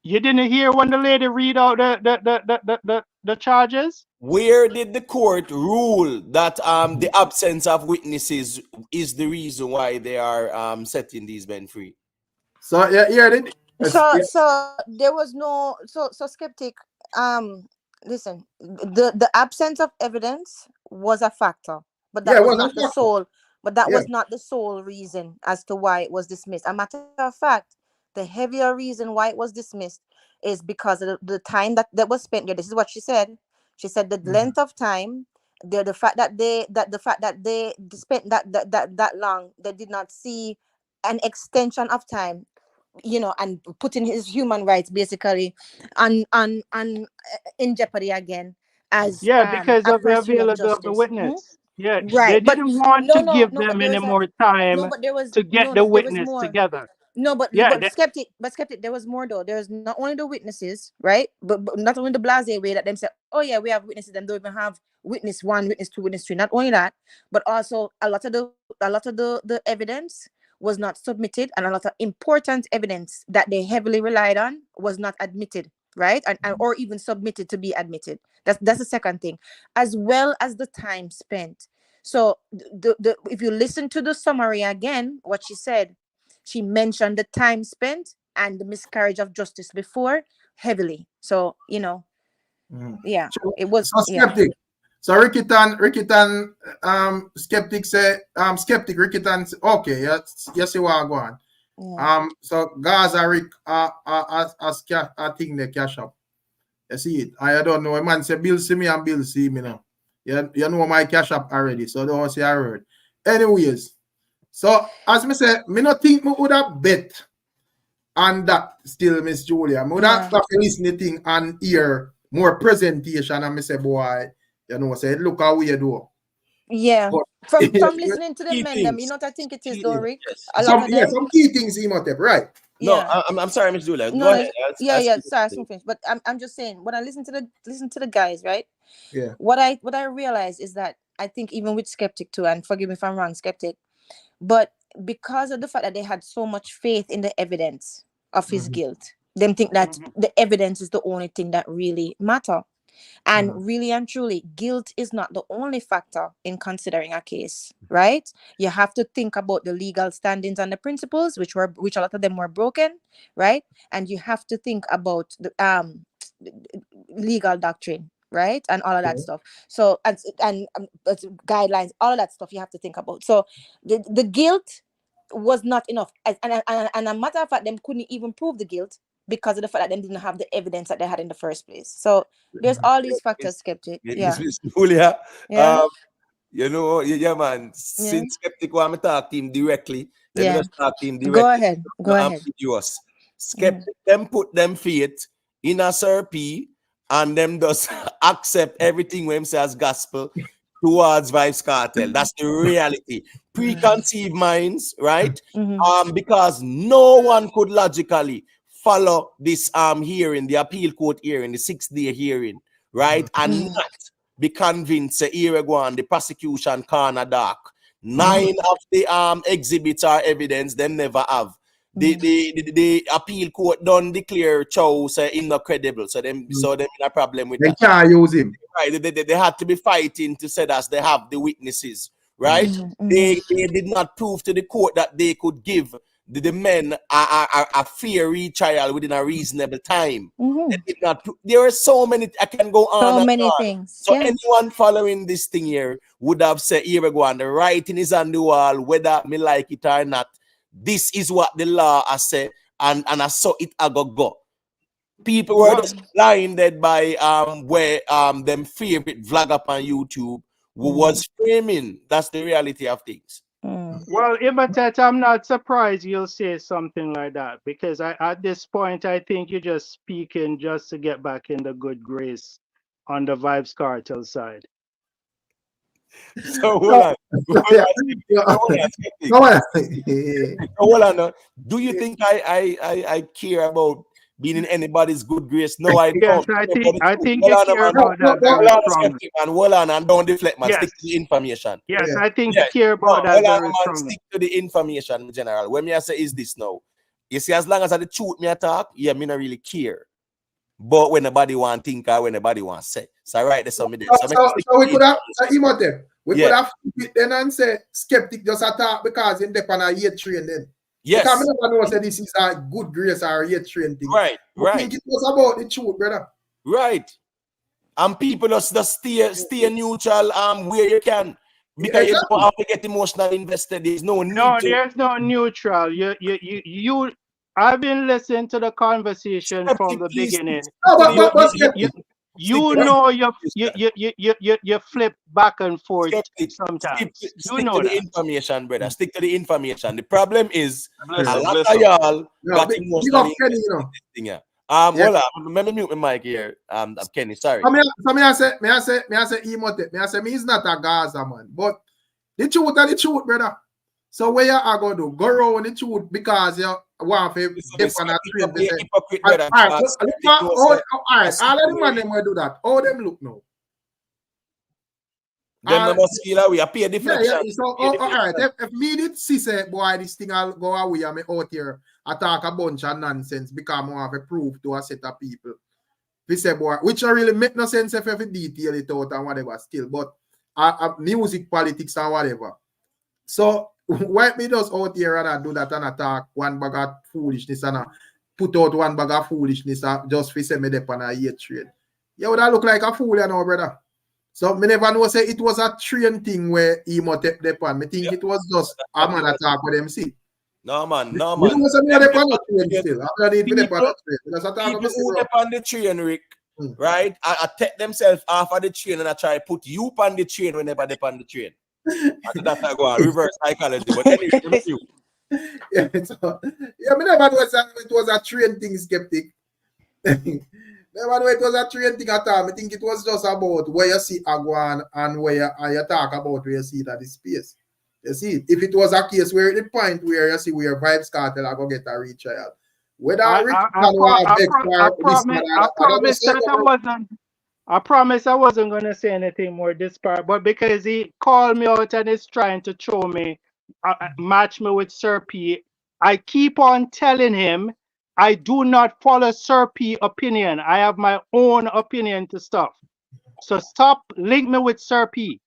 You didn't hear when the lady read out the charges? Where did the court rule that the absence of witnesses is the reason why they are setting these men free? So yeah, here it. So there was no so skeptic. Listen, the absence of evidence was a factor, but Yeah, that it was was not a the factor. sole. But that Yeah. was not the sole reason as to why it was dismissed. A matter of fact, the heavier reason why it was dismissed is because of the time that was spent there. This is what she said. She said the length of time, the fact that they spent that long, they did not see an extension of time, and putting his human rights basically in jeopardy again as Yeah, because a of the pursuit of availability of the justice. witness. Yeah, Right, they but didn't want no, to no, give no, but them there any was more no, time but there was to get no, the no, there was witness more. together. No, but Yeah, skeptic, there was more though. There's not only the witnesses, right? But not only the blase way that them say, oh yeah, we have witnesses, and don't even have witness one, witness two, witness three. Not only that, but also a lot of the evidence was not submitted, and a lot of important evidence that they heavily relied on was not admitted, right? And or even submitted to be admitted. That's the second thing, as well as the time spent. So if you listen to the summary again, what she said, she mentioned the time spent and the miscarriage of justice before heavily. So, yeah, So, it was, so yeah. skeptic. So Rickitan, skeptic say, skeptic Rickitan. Okay, yes, you are going. Yeah. So Gaza Rick, I think the cash up. You see it. I don't know. A man say Bill see me and Bill see me now. You know my cash up already, so don't say I heard. Anyways, so as me say, me not think me would have bet on that still, Miss Julia. Me would have to listen to thing and hear more presentation and me say, boy, say look how we do. Yeah. But From listening to the Key men, them, things. I think it is Key though, things. Rick. Yes. A lot of them. some key things he must have, right? No, Yeah. I'm sorry, Miss Julia. No, Go no, ahead. yeah, yeah. Sorry, I finish. But I'm just saying, when I listen to the guys, right? Yeah. What I realize is that I think even with skeptic too, and forgive me if I'm wrong, skeptic, but because of the fact that they had so much faith in the evidence of his guilt, them think that the evidence is the only thing that really matter. And really and truly, guilt is not the only factor in considering a case, right? You have to think about the legal standings and the principles, which a lot of them were broken, right? And you have to think about the legal doctrine, right, and all of that stuff. So and guidelines, all of that stuff you have to think about. So the guilt was not enough, and a matter of fact, them couldn't even prove the guilt because of the fact that they didn't have the evidence that they had in the first place. So there's all these factors, skeptic. Yeah. Miss Julia. Yeah. Yeah, man. Yeah. Since skeptic want me talk to him directly, let me Yeah. just talk to him Go directly. ahead. Go Not ahead. ambiguous. Skeptic them put them faith in a SRP and them just accept everything when him say as gospel towards Vybz Kartel. That's the reality. Preconceived minds, right? Because no one could logically follow this hearing, the appeal court hearing, the 6-day hearing, right? And not be convinced here go the prosecution corner dark. 9 of the exhibits are evidence them never have. The appeal court don't declare Chow say him not credible, so them in a problem with They that. can't use him. Right, they had to be fighting to say that they have the witnesses, right? They did not prove to the court that they could give the men a fair retrial within a reasonable time. They did not. There are so many. I can go on So and many on. things. So Yeah. anyone following this thing here would have said, "Here we go, and the writing is on the wall, whether me like it or not. This is what the law has said, and I saw it I go." People were just blinded by where them favorite vlog up on YouTube who was framing. That's the reality of things. Well, Imitate, I'm not surprised you'll say something like that because at this point, I think you're just speaking just to get back in the good grace on the Vybz Kartel side. So hold on. Yeah. Go on. Hold on. Do you think I care about being in anybody's good grace? No, I Yes, don't. I think Hold you on, care man. about that Hold very on, strongly. Skeptic, man. Hold on and don't deflect, man. Yes, Stick to the information. yes, Yeah. I think Yeah. you care No, about that hold on, very man. strongly. Stick to the information in general. When me I say is this now, you see, as long as I the truth me attack, yeah, me not really care. But when nobody want think or when nobody want say, so right there's some there. So we could have we Yeah. could have it then and say skeptic just attack because in depend on a hate train then. Yes. Because I never know say this is a good grace or a hate train thing. Right. I think it was about the truth, brother. Right. And people just stay neutral where you can. Because you don't have to get emotionally invested. There's no need to. There's no neutral. You I've been listening to the conversation from the beginning. No, but you know you flip back and forth sometimes. Stick know to the that. information, brother. Stick to the information. The problem is Bless a up, lot bless of up. y'all got big up emotionally Kenny, invested you know. in this thing, yeah. Hold on. Let me mute my mic here. Kenny, sorry. So me I say emote. Me I say me is not a Gaza man, but the truth are the truth, brother. So where you are going to go around the truth because you want to dip on a train to say. All of the man them will do that. All them look now. Then must feel away. I pay deflection. Yeah. So all right. If me did see say boy this thing I'll go away and me out here I talk a bunch of nonsense because I have a proof to a set of people. We say boy, which really make no sense if you detail it out and whatever still, but music politics and whatever. So why me just out here and I do that and attack one bag of foolishness and put out one bag of foolishness just for say me dep on a hate train. You would look like a fool, you know, brother. So me never know say it was a train thing where he might dep on. Me think it was just a man attack with them see. No man. You know say me dep on the train still. I don't need to dep on the train. Because I talk People who dep on the train, Rick, right? I take themselves off of the train and I try to put you on the train whenever they on the train. That's how I go on reverse psychology. But anyway, yeah, me never know it was a train thing, skeptic. Never know it was a train thing at all. I think it was just about where you see Agwan and where you talk about where you see that is space. You see, if it was a case where the point where you see where Vybz Kartel are going to get a retrial. Whether I promise I wasn't gonna say anything more this part, but because he called me out and is trying to throw me, match me with Sir P, I keep on telling him I do not follow Sir P opinion. I have my own opinion to stuff. So stop link me with Sir P.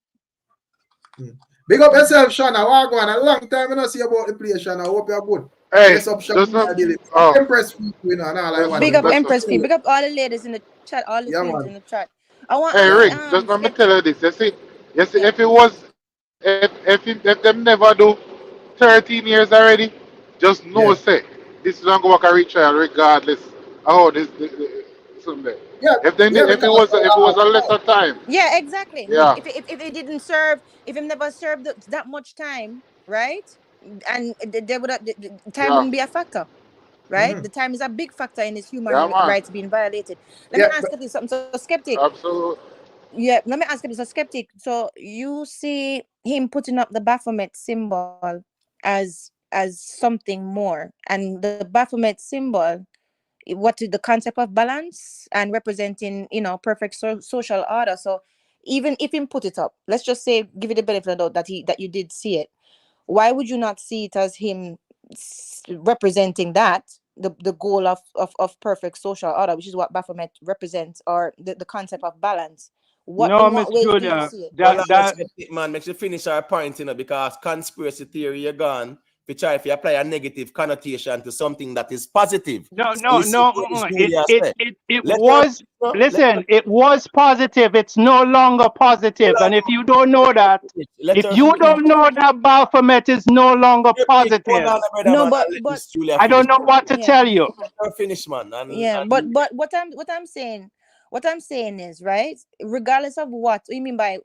Big up yourself, Shana. Walk on. A long time I don't see about the place, Shana. I hope you're good. Hey, Yes, up, Shana. Empress Fee, you know, and all I want. Big up Empress Fee. Big up all the ladies in the chat, all the queens in the chat. I want. Hey, Rick, just let me tell you this. You see, if it was, if them never do 13 years already, just know say this is not going to reach trial regardless of how this something. Yeah. If it was a lesser time. Yeah, exactly. Yeah. If it didn't serve, if it never served that much time, right? And they would the time wouldn't be a factor. Right? The time is a big factor in his human rights being violated. Let me ask you something. So skeptic. Absolutely. Yeah, let me ask you this. So skeptic. So you see him putting up the Baphomet symbol as something more, and the Baphomet symbol, what is the concept of balance and representing, perfect social order. So even if him put it up, let's just say, give it the benefit of the doubt that you did see it. Why would you not see it as him representing that the goal of perfect social order, which is what Baphomet represents, or the concept of balance? In what way do you see it? Man, makes you finish our point, because conspiracy theory, you're gone. We try if you apply a negative connotation to something that is positive. No. It was positive. It's no longer positive. And if you don't know that, that Baphomet is no longer positive. No, but I don't know what to tell you. Finish, man. But what I'm saying is, right, regardless of what you mean by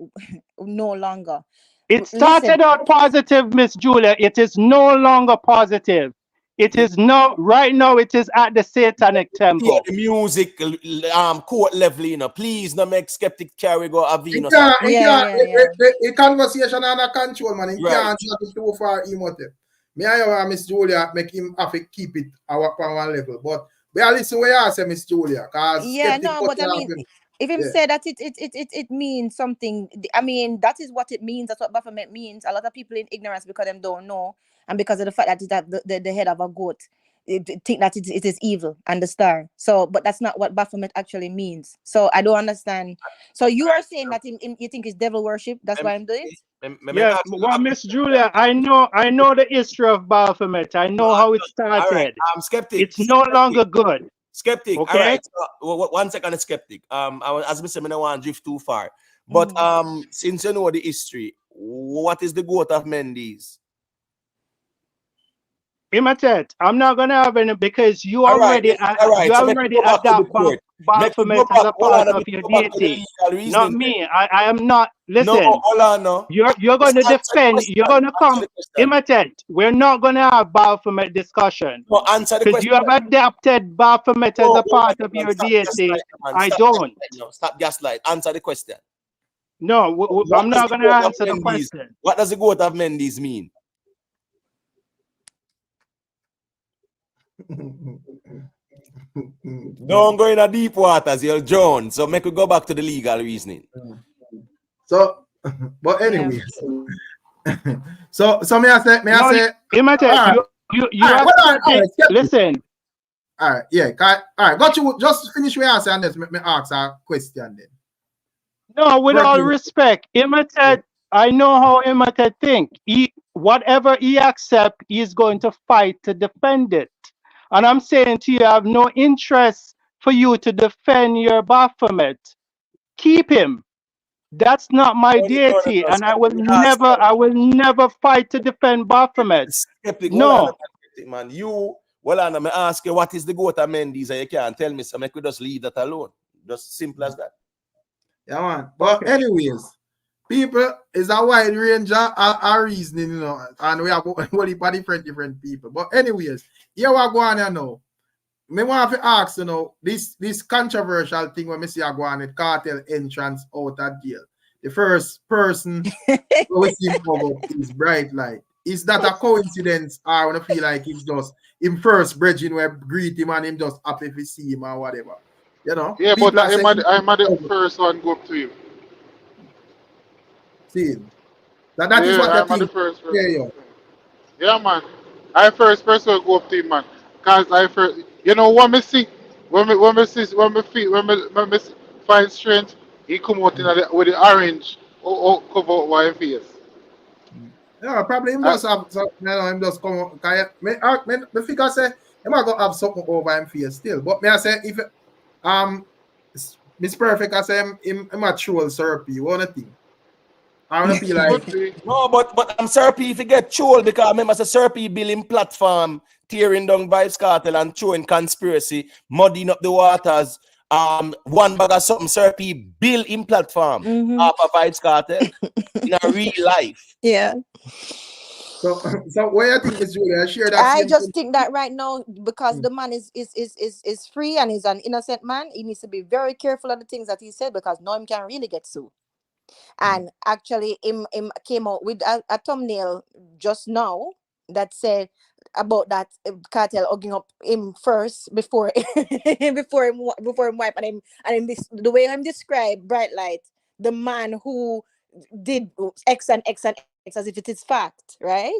no longer, It Listen. started out positive, Miss Julia. It is no longer positive. It is no, right now it is at the satanic Hear temple. the music court level, you know. Please no make skeptic carry go a Venus. The conversation under control, man. He Right. can't take it too far, emotive. Me and Miss Julia make him have to keep it our one level. But we are listening what you say, Miss Julia, because Yeah, no, but I mean, if him yeah. say that it means something, I mean, that is what it means. That's what Baphomet means. A lot of people in ignorance because them don't know, and because of the fact that it's at the head of a goat, think that it is evil and the star. So, but that's not what Baphomet actually means. So I don't understand. So you are saying that you think it's devil worship? That's why I'm doing it. Yeah, well, Miss Julia, I know the history of Baphomet. I know how it started. All right, I'm skeptic. It's no longer good. Skeptic. Okay. All right. So, 1 second, skeptic. As I said, I don't want to drift too far. But since you know the history, what is the goat of Mendes? Imitate. I'm not gonna have any because you All right, already all right. you So already adapt Baphomet as a part of your deity. Not me. I am not. Listen. No, hold on, no. You're going to defend. You're going to come. Imitate. We're not going to have Baphomet discussion. No, answer the Because question. you have adapted Baphomet as a part of your deity. I don't. Stop gaslight. Answer the question. No, I'm not going to answer the question. What does the goat of Mendes mean? Don't go in a deep waters, you'll drown. So make we go back to the legal reasoning. So, but anyway, so may I say, Imitate. You have to listen. All right, yeah, all right. Got you. Just finish what I say and then me ask a question then. No, with all respect, Imitate. I know how Imitate think. Whatever he accept, he's going to fight to defend it. And I'm saying to you, I have no interest for you to defend your Baphomet. Keep him. That's not my deity, and I will never fight to defend Baphomet. Skeptic, no, man. I'm gonna ask you what is the goat of Mendes, and you can't tell me. So make we just leave that alone. Just simple as that. Yeah, man. But anyways, people is a wide range of reasoning, you know, and we have different people. But anyways, here we go on here now. Me want to ask, you know, this controversial thing when me see go on with Kartel entrance out of jail. The first person we see over is Bright Light. Is that a coincidence, or I want to feel like it's just him first bridging where greet him and him just happy to see him or whatever? You know? Yeah, but I'm the first one go up to you. See, that is what I think. The first person. Yeah, man. I first person go up to him, man. Cause I first, you know what me see, when me find strength, he come out with the orange cover over my face. Yeah, probably him just have something, you know, him just come out. Me figure say he might go have something over him face still. But me I say if Miss Perfect, I say him a troll Syrupy, what do you think? I want to feel like no, but I'm Syrupy if you get trolled because I remember the Syrupy billing platform tearing down Vybz Kartel and throwing conspiracy, muddying up the waters. One bag of something Syrupy bill in platform off of Vybz Kartel in a real life. Yeah. So what you think, Miss Julia? Share that. I just think that right now, because the man is free and he's an innocent man, he needs to be very careful of the things that he said because no one can really get sued. And actually, him came out with a thumbnail just now that said about that Kartel hugging up him first before before him wipe and this the way I'm described Bright Light, the man who did X and X and X as if it is fact, right?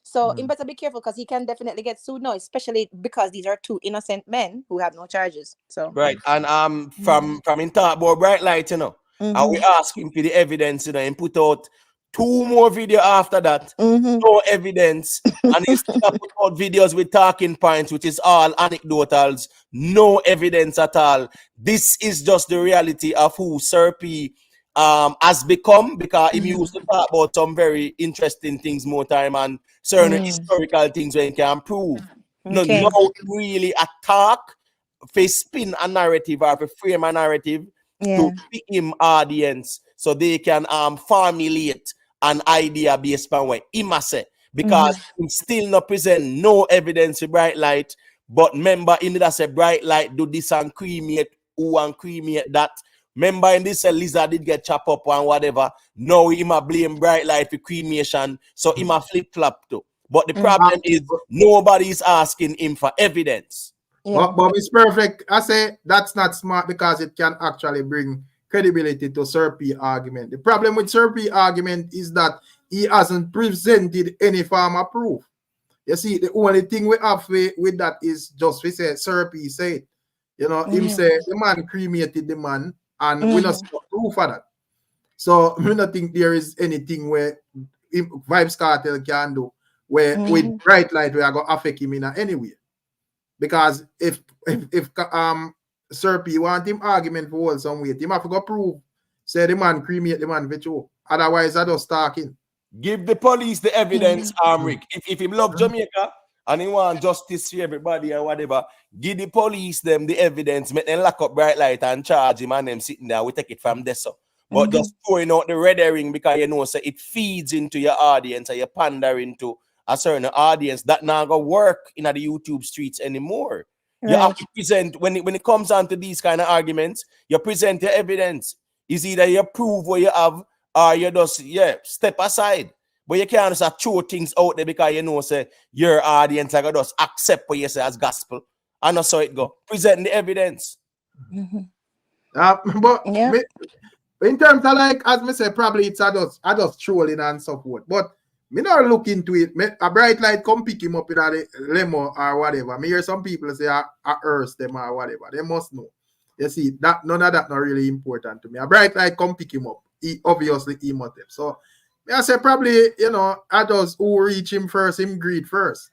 So him better be careful because he can definitely get sued now, especially because these are two innocent men who have no charges. So right, and from in talk about Bright Light, you know. And we ask him for the evidence, you know, and put out 2 more videos after that. No evidence. And he still put out videos with talking points, which is all anecdotals, no evidence at all. This is just the reality of who Syrupy has become, because he used to talk about some very interesting things more time and certain historical things where he can prove. Okay. No, really attack, face spin a narrative or frame a narrative to pick him audience so they can formulate an idea based on what him a say. Because he still not present no evidence to bright light, but member in that say bright light do this and cremate who and cremate that. Member in this lizard did get chopped up and whatever. Now him a blame bright light for cremation, so him a flip flop too. But the problem is nobody is asking him for evidence. Yeah. But it's perfect. I say that's not smart because it can actually bring credibility to Sir P argument. The problem with Sir P argument is that he hasn't presented any form of proof. You see, the only thing we have with that is just we say Sir P said, you know, him say the man cremated the man, and we not see proof for that. So we don't think there is anything where Vybz Kartel can do where with bright light we are going to affect him in any way. Because if Sir P want him argument for hold some weight, he have to go prove say the man cremate the man for true. Otherwise I just talking. Give the police the evidence, Rick. If he love Jamaica and he want justice for everybody or whatever, give the police them the evidence, make them lock up bright light and charge him and them sitting there. We take it from there. So. But just throwing out the red herring because you know say it feeds into your audience and you're pandering to a certain audience that now go work in the YouTube streets anymore. Right. You have to present when it comes down to these kind of arguments, you present your evidence. Is either you prove what you have or you just step aside. But you can't just throw things out there because you know say your audience are gonna just accept what you say as gospel. And that's how it go. Present the evidence. But in terms of like as me say, probably it's I just trolling and so forth. But me not look into it. A bright light come pick him up in a limo or whatever. Me hear some people say I earth them or whatever. They must know. You see, that none of that not really important to me. A bright light come pick him up. He obviously must have. So I say probably, you know, others who reach him first, him greet first.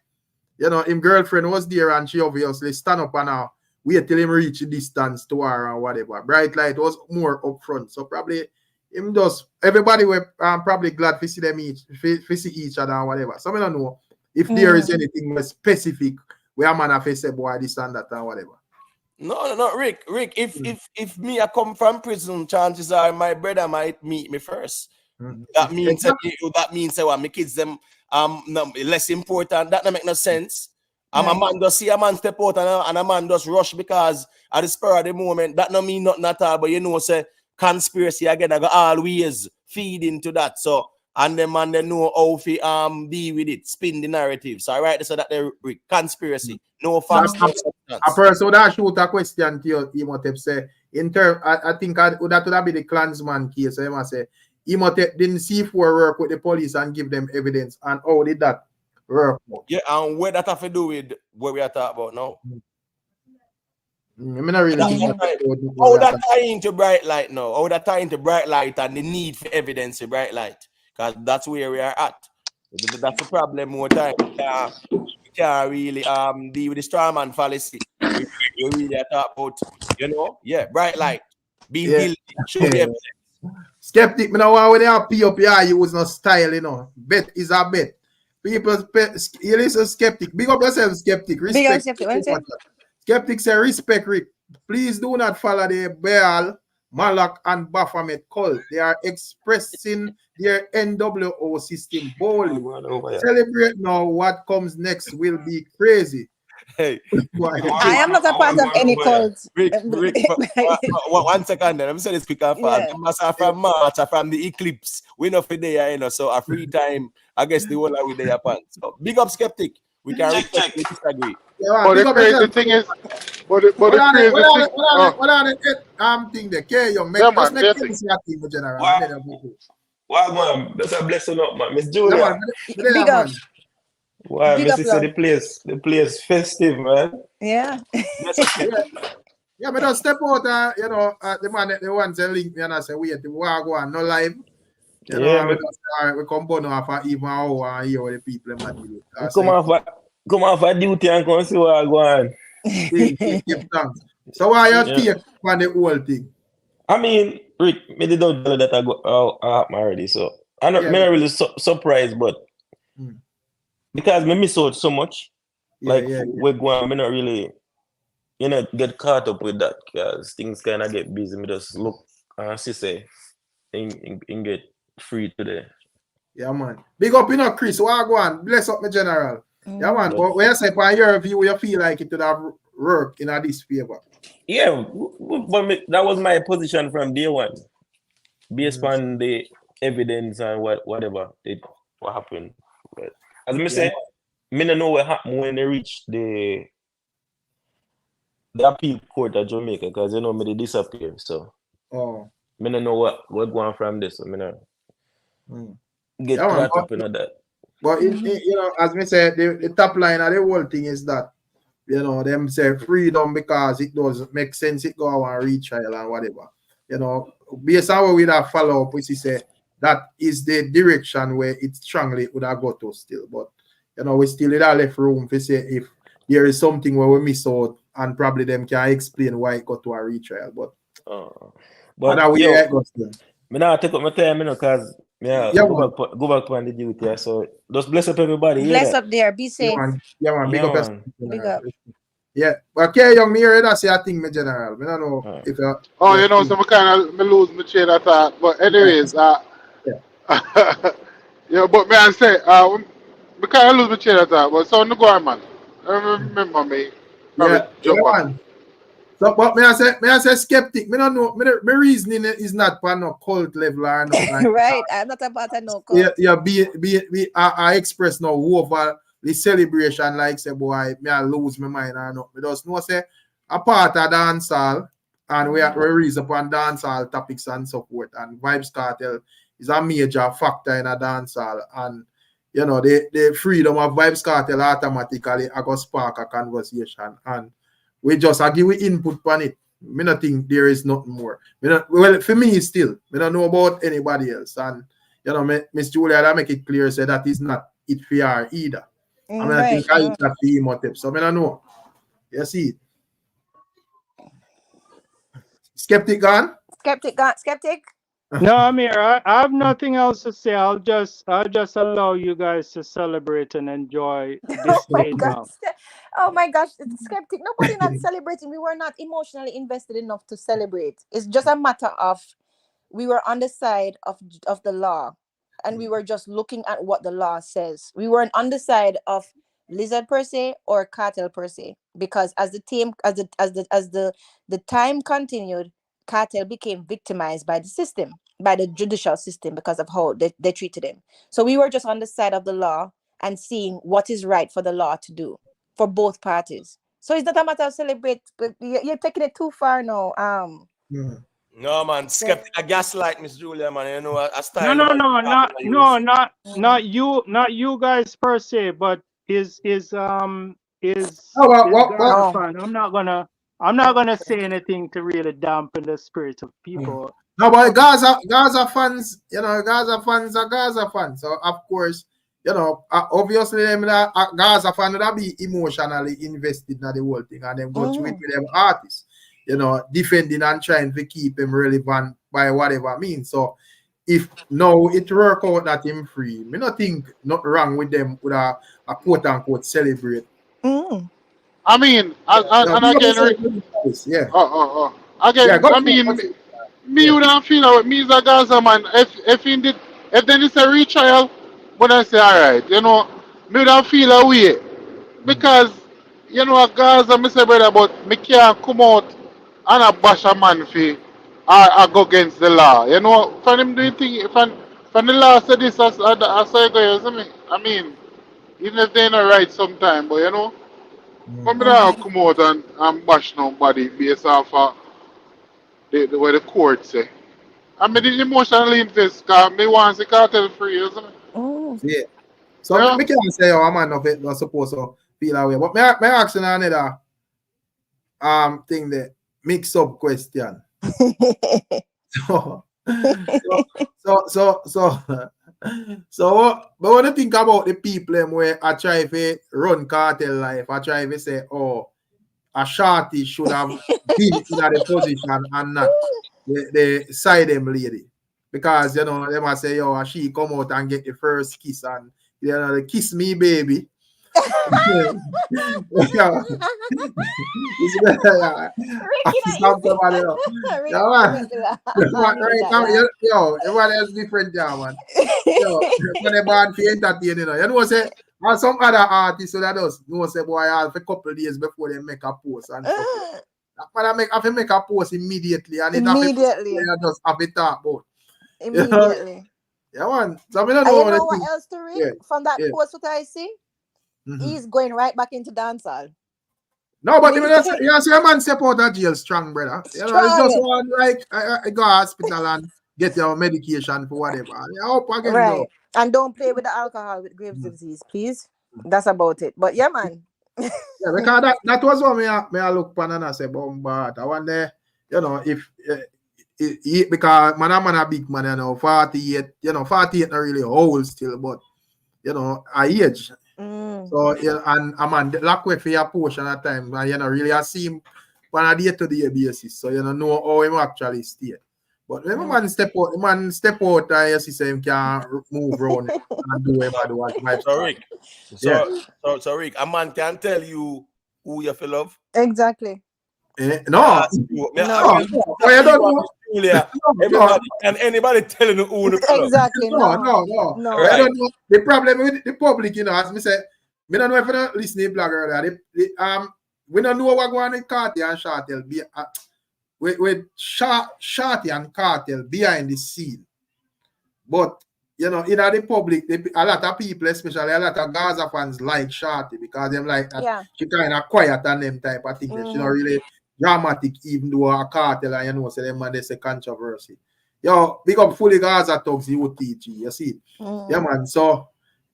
You know, him girlfriend was there and she obviously stand up and wait till him reach the distance to her or whatever. Bright light was more upfront. So probably him just everybody were probably glad to see them see each other or whatever. So I don't know if there is anything more specific where a man have to say boy this and that or whatever. No, Rick. If me I come from prison, chances are my brother might meet me first. That means that my kids them less important. That don't make no sense. A man just see a man step out and a man just rush because at the spur of the moment that don't mean nothing at all. But you know say conspiracy again I go always feed into that. So and the man they know how to deal with it, spin the narrative. So I write so that the conspiracy. No facts. A person would shoot a question to you, he might have say, in term, I think that would have be the Klansman case. So he must say, he might have didn't see for work with the police and give them evidence. And how did that work? Yeah, and what that have to do with what we are talking about now? I'm not really how that tie into bright light now? How that tie into bright light and the need for evidence for bright light? Because that's where we are at. That's the problem more time. We can't really deal with the strawman fallacy. We really talk about, you know, bright light. Being guilty. Show the evidence. Skeptic, me know when they have P up here, you was no style, you know. Bet is a bet. People, you listen, Skeptic. Big up yourself, Skeptic. Respect. Skeptic say, respect, Rick. Please do not follow the Baal, Malak, and Baphomet cult. They are expressing their NWO system boldly. Celebrate now. What comes next will be crazy. Hey, I am not a part of any cult. Rick, 1 second. Let me say this quick and fast. From March, from the eclipse, we know for there, you know. So a free time, I guess the whole with their pants. So big up, Skeptic. We can respect, we disagree. But the crazy thing is, but the crazy thing. What are the thing there? Okay, you make us make things happy in general. Wow, man, that's a blessing up, man. Miss Julia. Big up. Wow, Missy said the place festive, man. Yeah. Yeah, but don't step out, you know, the man, the ones that link me and I say, wait, the war go on, no live. You know, we come on off for even hour and hear what the people might do. Come off a duty and come see what go on. So why you take on the whole thing? I mean, Rick, me did not know that I go out already, so I'm not really surprised, but because me miss out so much, we're going, me not really, you know, get caught up with that because things kind of get busy. Me just look and see say, and get free today. Yeah, man. Big up, Chris. What go on? Bless up, my general. Yeah, man. But when you say by your view, you feel like it would have worked in this favor. Yeah, but that was my position from day one, based on the evidence and what happened. But as I say, me don't know what happened when they reached the appeal court of Jamaica, because me they disappear. So me don't know what going from this. So me not get caught up in that. But as me say, the top line of the whole thing is that them say freedom because it does make sense. It go on retrial and whatever. Based on what we have follow up, which is say that is the direction where it strongly would have got to still. But we still left room to say if there is something where we miss out, and probably them can explain why it got to a retrial. But me now take up my time, because go back on the duty. So just bless up everybody. Bless up there. Be safe. Yeah, man. Big up. Big up. Yeah, but okay, young, me hear that say I think, my general. I don't know if so I kind of lose my chain of thought. But anyways, but me I say, I kind of lose my chain of thought. But so no go on, man. Remember me. Jump on. So, but may I say skeptic. Me don't know. My reasoning is not for no cult level or no. Right, I'm not about a no cult. I express no over the celebration, like say, boy, me I lose my mind or not. Me just know say a part of dancehall, and we raise upon dancehall topics and so forth. And Vybz Kartel is a major factor in a dancehall, and the freedom of Vybz Kartel automatically I go spark a conversation, and we just give we input on it. Me not think there is nothing more. Well, for me still, me don't know about anybody else, and Miss Julia, I make it clear say that is not it for her either. I think I use that for motive. So I don't know. You see it. Skeptic gone? Skeptic? No, Amir, I have nothing else to say. I'll just allow you guys to celebrate and enjoy this day now. Oh my gosh, skeptic. Nobody not celebrating. We were not emotionally invested enough to celebrate. It's just a matter of we were on the side of the law, and we were just looking at what the law says. We weren't on the side of Lizard per se or Cartel per se, because as the time continued, Cartel became victimized by the system, by the judicial system, because of how they treated him. So we were just on the side of the law and seeing what is right for the law to do for both parties. So it's not a matter of celebrate, but you're taking it too far now. No, man, skeptic. I gaslight Miss Julia, man. A style. Not you guys per se, but is fan. I'm not gonna say anything to really dampen the spirit of people. No, but Gaza fans, Gaza fans are Gaza fans. So of course, obviously them Gaza fan would be emotionally invested in the whole thing, and them go through it with them artists, defending and trying to keep him relevant by whatever means. So if now it work out that him free, me not think not wrong with them with a quote unquote celebrate. I mean, and again, yeah. Again, I mean, me would not feel like me as a Gaza man. If then it's a retrial, when I say alright, me would not feel a way, because a Gaza, me say brother, but me can't come out and a bash a man for or go against the law. For him doing thing, from the law said this as I say, I mean, even if they're not right sometime, but I'm not come out and bash nobody based off of the way the court say. I mean, the emotionally invest because me want to Cartel free, isn't it? Yeah. So me can't say a man of it was supposed to feel that way. But me ask you another thing, that mix up question. So what do you think about the people where I try to run cartel life? I try to say, a shorty should have been in the position and not the side them lady. Because they must say, she come out and get the first kiss, and they kiss me, baby. Everyone else different, man. when they born for entertain, you know, say, and some other artists that does know say boy half a couple of days before they make a post and stuff. But I have to make a post immediately and it have to just have it talk about. Immediately. Yeah, man. So I don't and know you know what else to read from that post what I see? He's going right back into dancehall. No, but you see a man step out of jail strong, brother. You know, it's just one like I go to hospital and get your medication for whatever. I hope again, right. And don't play with the alcohol with Graves' disease, please. That's about it. But yeah, man. Yeah, because that was what me I look upon and I say, but I wonder, you know, if because man a big man, you know, 48, you know, 48 not really old still, but you know, I age. So yeah, and a man lock way for your portion of time, and you know, really I see him on a day-to-day basis. So you know how him actually stay. But when man step out, and you see him can move around and do whatever do what. So Rick, so Rick, a man can tell you who you feel love. Exactly. No. Can anybody tell you who the feel exactly? No. Right. I don't know. The problem with the public, you know, as me say, we don't know if you don't listen to the blog earlier. We don't know what going on with Kartel and Kartel with Shorty and Kartel behind the scene. But you know, in the public, a lot of people, especially a lot of Gaza fans, like Shorty because them like that. Yeah. She kind of quiet and them type of thing. She not really dramatic, even though a Kartel and you know, say them man they say controversy. Yo, big up fully Gaza talks UTG, you see. Yeah, man. So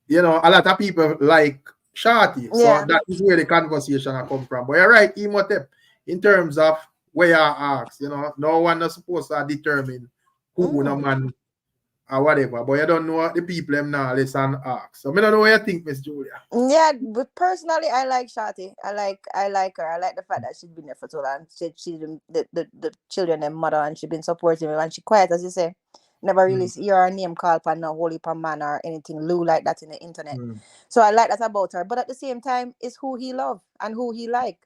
you know, a lot of people like Shorty. So that is where the conversation come from. But you're right, Imhotep, in terms of where you ask, you know, no one is supposed to determine who no man or whatever. But you don't know what the people them now listen ask. So I don't know what you think, Miss Julia. Yeah, but personally I like Shorty. I like her. I like the fact that she's been there for so long. She's the children and mother and she's been supporting me and she quiet as you say. Never really hear her name called upon no holy man or anything Lou like that in the internet. So I like that about her. But at the same time, it's who he love and who he like.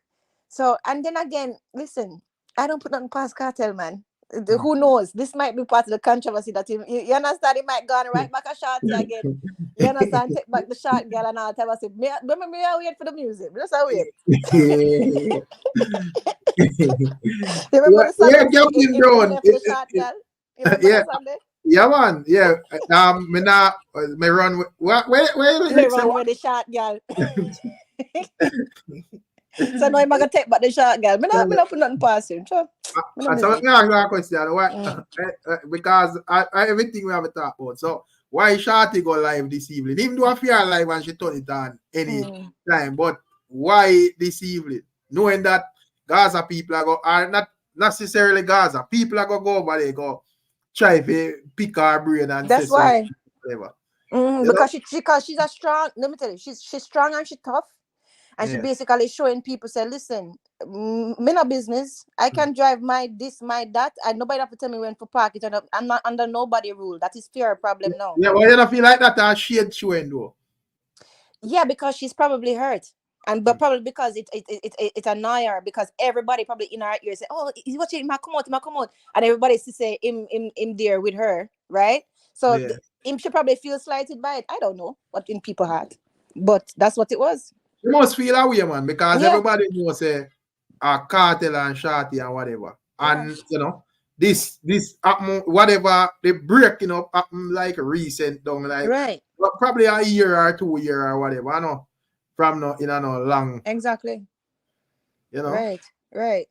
So and then again, listen, I don't put nothing past Kartel, man. Who knows? This might be part of the controversy that you understand. He might go on right back a Shorty again. You understand? Take back the short girl and all time. I say, remember me, I wait for the music. Just I wait. You remember the song? Yeah, man. Yeah. Me run with where run with the short girl. So now I'm gonna take back the short girl. Me not put nothing past him. So let me ask you a question. Why? Because everything we have to talk about. So why Shorty go live this evening? Even though I feel live and she turn it on any time, but why this evening? Knowing that Gaza people are not necessarily Gaza. People are gonna go over there, go try to pick our brain and that's why. Whatever. Because she's a strong. Let me tell you, she's strong and she's tough, and she basically showing people say, listen, me no business. I can drive my this, my that, and nobody have to tell me when to park it. I'm not under nobody rule. That is fair problem now. Yeah, but you don't feel like that shade showing though. Yeah, because she's probably hurt. But probably because it annoy her because everybody probably in her ear say, oh, he's watching him come out, and everybody say him there with her, right? So him should probably feel slighted by it. I don't know what in people's heart, but that's what it was. You must feel away, man, because everybody knows say Kartel and Shorty and whatever, and you know this whatever they breaking up like recent down like probably a year or 2 years or whatever. I know. From no long exactly, you know, right.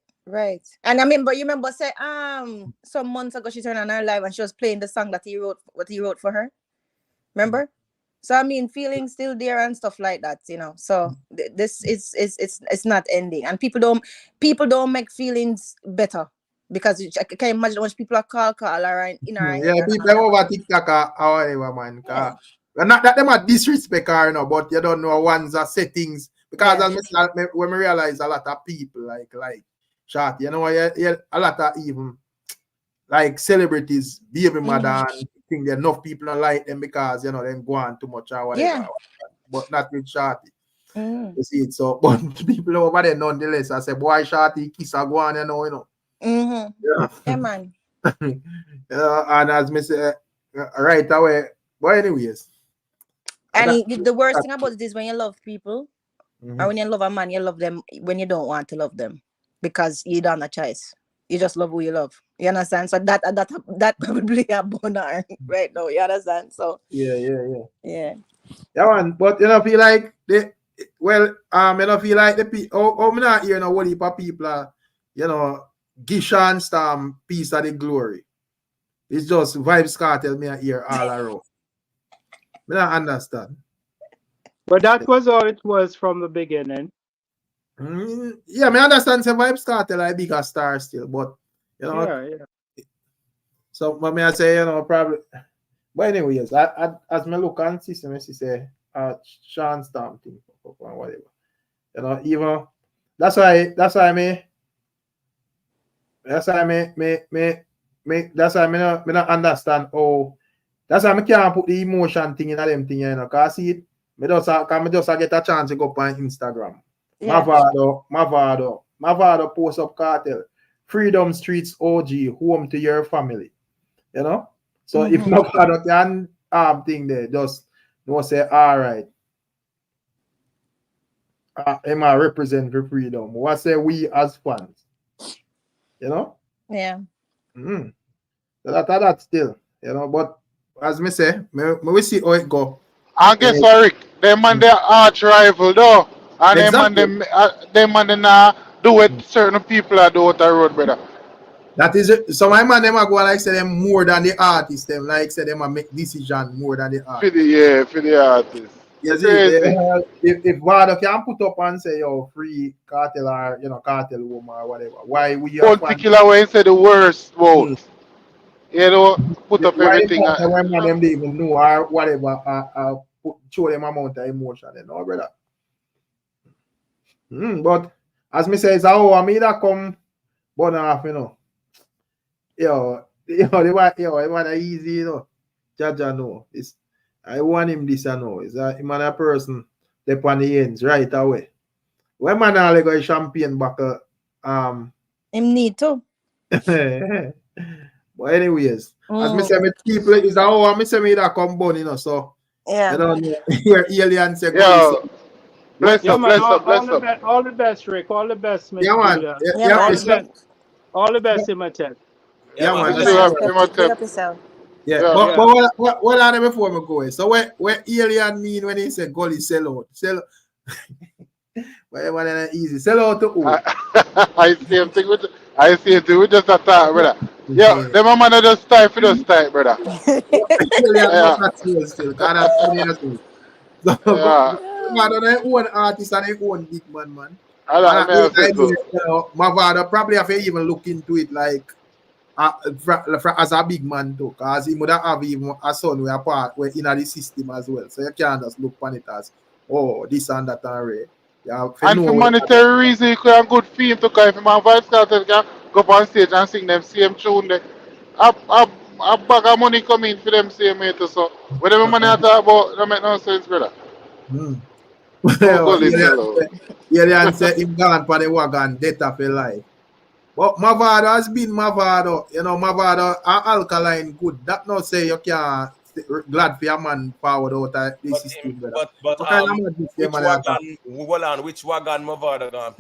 And I mean, but you remember say some months ago she turned on her live and she was playing the song that he wrote for her. Remember? So I mean, feelings still there and stuff like that, you know. So this is it's not ending, and people don't make feelings better because I can imagine how much people are call around in our people over TikTok or whatever, man. Not that them are disrespect her, you know, but you don't know one's settings because when we realize a lot of people like Shorty, you know, a lot of even like celebrities, baby mother, and think that enough people don't like them because you know they go on too much or whatever. But not with Shorty. You see it, so but people over there nonetheless. I say, boy, Shorty kiss her go on, you know. Yeah, man. And as me say right away. But anyways. And the worst thing about it is when you love people, or when you love a man, you love them when you don't want to love them because you don't have a choice. You just love who you love. You understand? So that probably a boner right now. You understand? So yeah, man. But you know, feel like you know, feel like the people. Oh, me not hear no what heap of people, you know, Gishan Storm piece of the glory. It's just Vybz Kartel me hear all around. Me not understand. But that was all it was from the beginning. Yeah, me understand. Say Vybz Kartel a bigger star still, but you know. Yeah. So, but me I say, you know, probably. But anyways, as me look and see, me say, Sean Storm thing, whatever. You know, even that's why me not understand how. That's why me can't put the emotion thing in them thing, you know. Cause see it, me just get a chance to go up on Instagram. Yeah. Mavado post up Kartel. Freedom Streets OG, home to your family. You know? So if Mavado can thing there, just no say all right. Emma represent for freedom. What say we as fans? You know? Yeah. So that still, you know, but as me say, we see how it go. I guess Rick, them man their arch rival though. And exactly. them man do what certain people are doing with the road, brother. That is it. So my man them are go like say them more than the artist, them like say them make decision more than the artist. For the artist. You see, if Vado can put up and say yo free Kartel or you know Kartel woman or whatever, why we are particular way say the worst vote. You know, put up everything. When man them they even know or whatever, show them amount of emotion, you know, brother. But as me say, it's how I mean that come burn off, you know. They want easy, you know. Jaja know. I want him this, I know. It's a man a person they on the ends right away. When man all go champagne buckle, him need to. But anyways, as me say, me people is how I me say me that come burn, you know. So you know, your alien say go. Bless up. All the best, Rick. All the best, Mr. Yeah, man. All the best in my chat. Yeah, man. Yeah. But what are they before me go? So what alien mean when he say gully sell out? Sell whatever easy. Sell out to who? I see him thing with just a talk, brother. Yeah, them man just type for just type, brother. Alien not still. God that's funny. Man, they own artists and they own big man. Mavado probably have to even look into it like as a big man too, because he would have even a son we are part in the system as well. So you can't just look on it as this and that and right. And for monetary reason, you could have good fame to come if my Vybz Kartel can go up on stage and sing them same tune there. A bag of money come in for them same way too. So whatever money I talk about, that make no sense, brother. Yeah, say him gone for the wagon, death of a life. But Mavado has been Mavado, you know, Mavado alkaline good. That not say you can't glad for your man forward out of this system. But which wagon Mavado gone?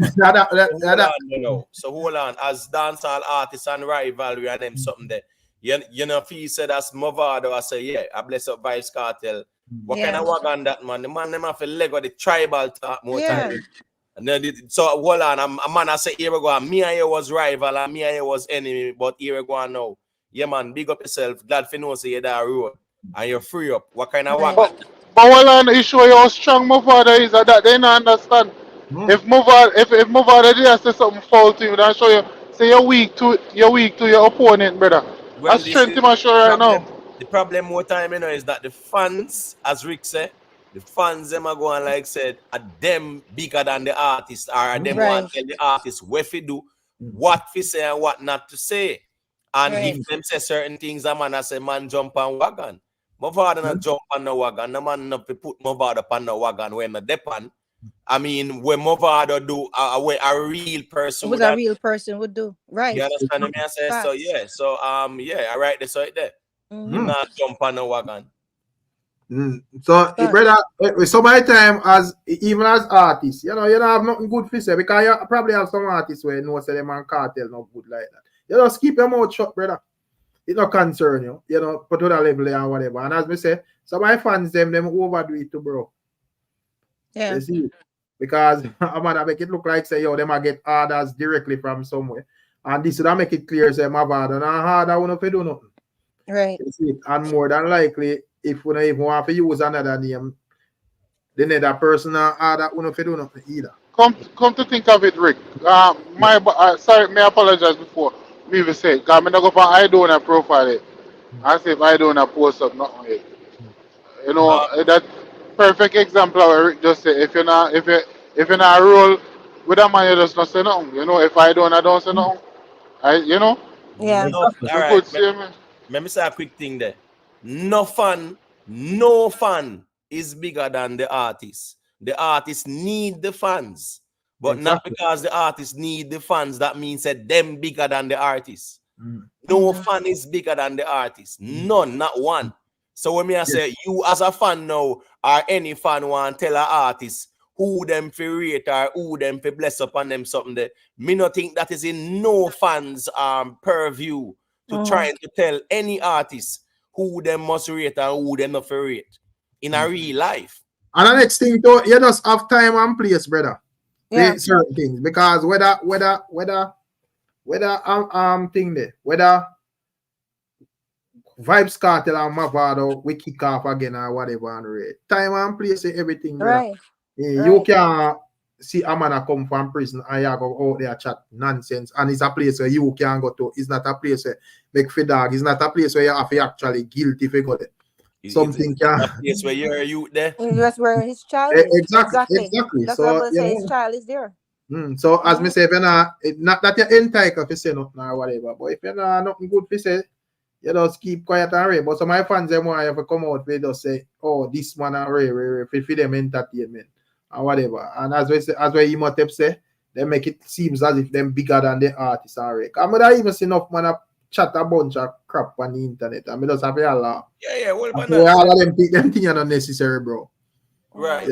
So hold on, as dancehall artists and rivalry and them something there. You know, if he said as Mavado, I say, yeah, I bless up Vybz Kartel. What kind of wagon that man? The man them have to leg of the tribal talk more time. And then so hold on, a man I say here we go. Me and you was rival and me and you was enemy, but here we go now. Yeah man, big up yourself. Glad for know say you're that road and you're free up. What kind of wagon? But hold on, it show you how strong Mavado is that they don't understand. If Mavado did say something foul to you, that show you say you're weak to your opponent, brother. Well, that's strength him show right now. The problem more time, you know, is that the fans, as Rick said, the fans them are going like said, are them bigger than the artist, or them want to tell the artist what to do, what to say and what not to say. And if them say certain things, a man I say, man jump on wagon. Mavado not jump on the wagon. The man not put Mavado on the wagon when the depend. I mean, when Mavado do a real person what a real person would do. Right. You understand what I say? So yeah. So I write this right there. You not jump on the wagon. So, brother, some of the time, even as artists, you don't have nothing good to say because you probably have some artists where you know say them and cartel not good like that. You just keep your mouth shut, brother. It not concern you. You know, put on a level and whatever. And as we say, some of my fans them overdo it too, bro. Yeah. You see, because I'm gonna make it look like say yo, them I get orders directly from somewhere, and this would make it clear say my bad and harder wanna do nothing. Right. You see, and more than likely, if we don't even want to use another name, then that person order wanna do nothing either. Come to think of it, Rick. Sorry, may I apologize before me even say it. Cause I'm not go for I don't have profile it. I say if I don't have post up nothing yet. You know that perfect example of what Rick just said. If you're not roll with a man, you just not say nothing. You know, if I don't say nothing. You know. Yeah. No, all right. Let me say a quick thing there. No fan is bigger than the artist. The artists need the fans, but not because the artists need the fans. That means that them bigger than the artist. No fan is bigger than the artist. None, not one. So when I say you as a fan now, or any fan want tell an artist who them for rate or who them for bless upon them something there, me not think that is in no fans purview to try to tell any artist who them must rate and who them not for rate in a real life. And the next thing though, you just have time and place, brother. Yeah. Certain things. Because whether thing there, whether Vybz Kartel and Mavado we kick off again or whatever and rate. Time and place everything. Right. You can see a man come from prison and you go out there chat nonsense, and it's a place where you can go to. It's not a place where make for dog. It's not a place where you have to actually guilty if you go there. Something can. A place where you're a youth there. That's where his child is. Exactly. That's what I'm going to say. His child is there. So as me say, if you're not that you're entitled to say nothing or whatever, but if you're not nothing good to say, you just keep quiet and read. But some of my fans them want you to come out, they just say, oh, this man are real, for them entertainment or whatever. And as we Imhotep say, they make it seems as if them bigger than the artists are real. I mean, even see enough man chat a bunch of crap on the internet. I mean, just have a laugh. Yeah, well, all of them things are not necessary, bro. Right.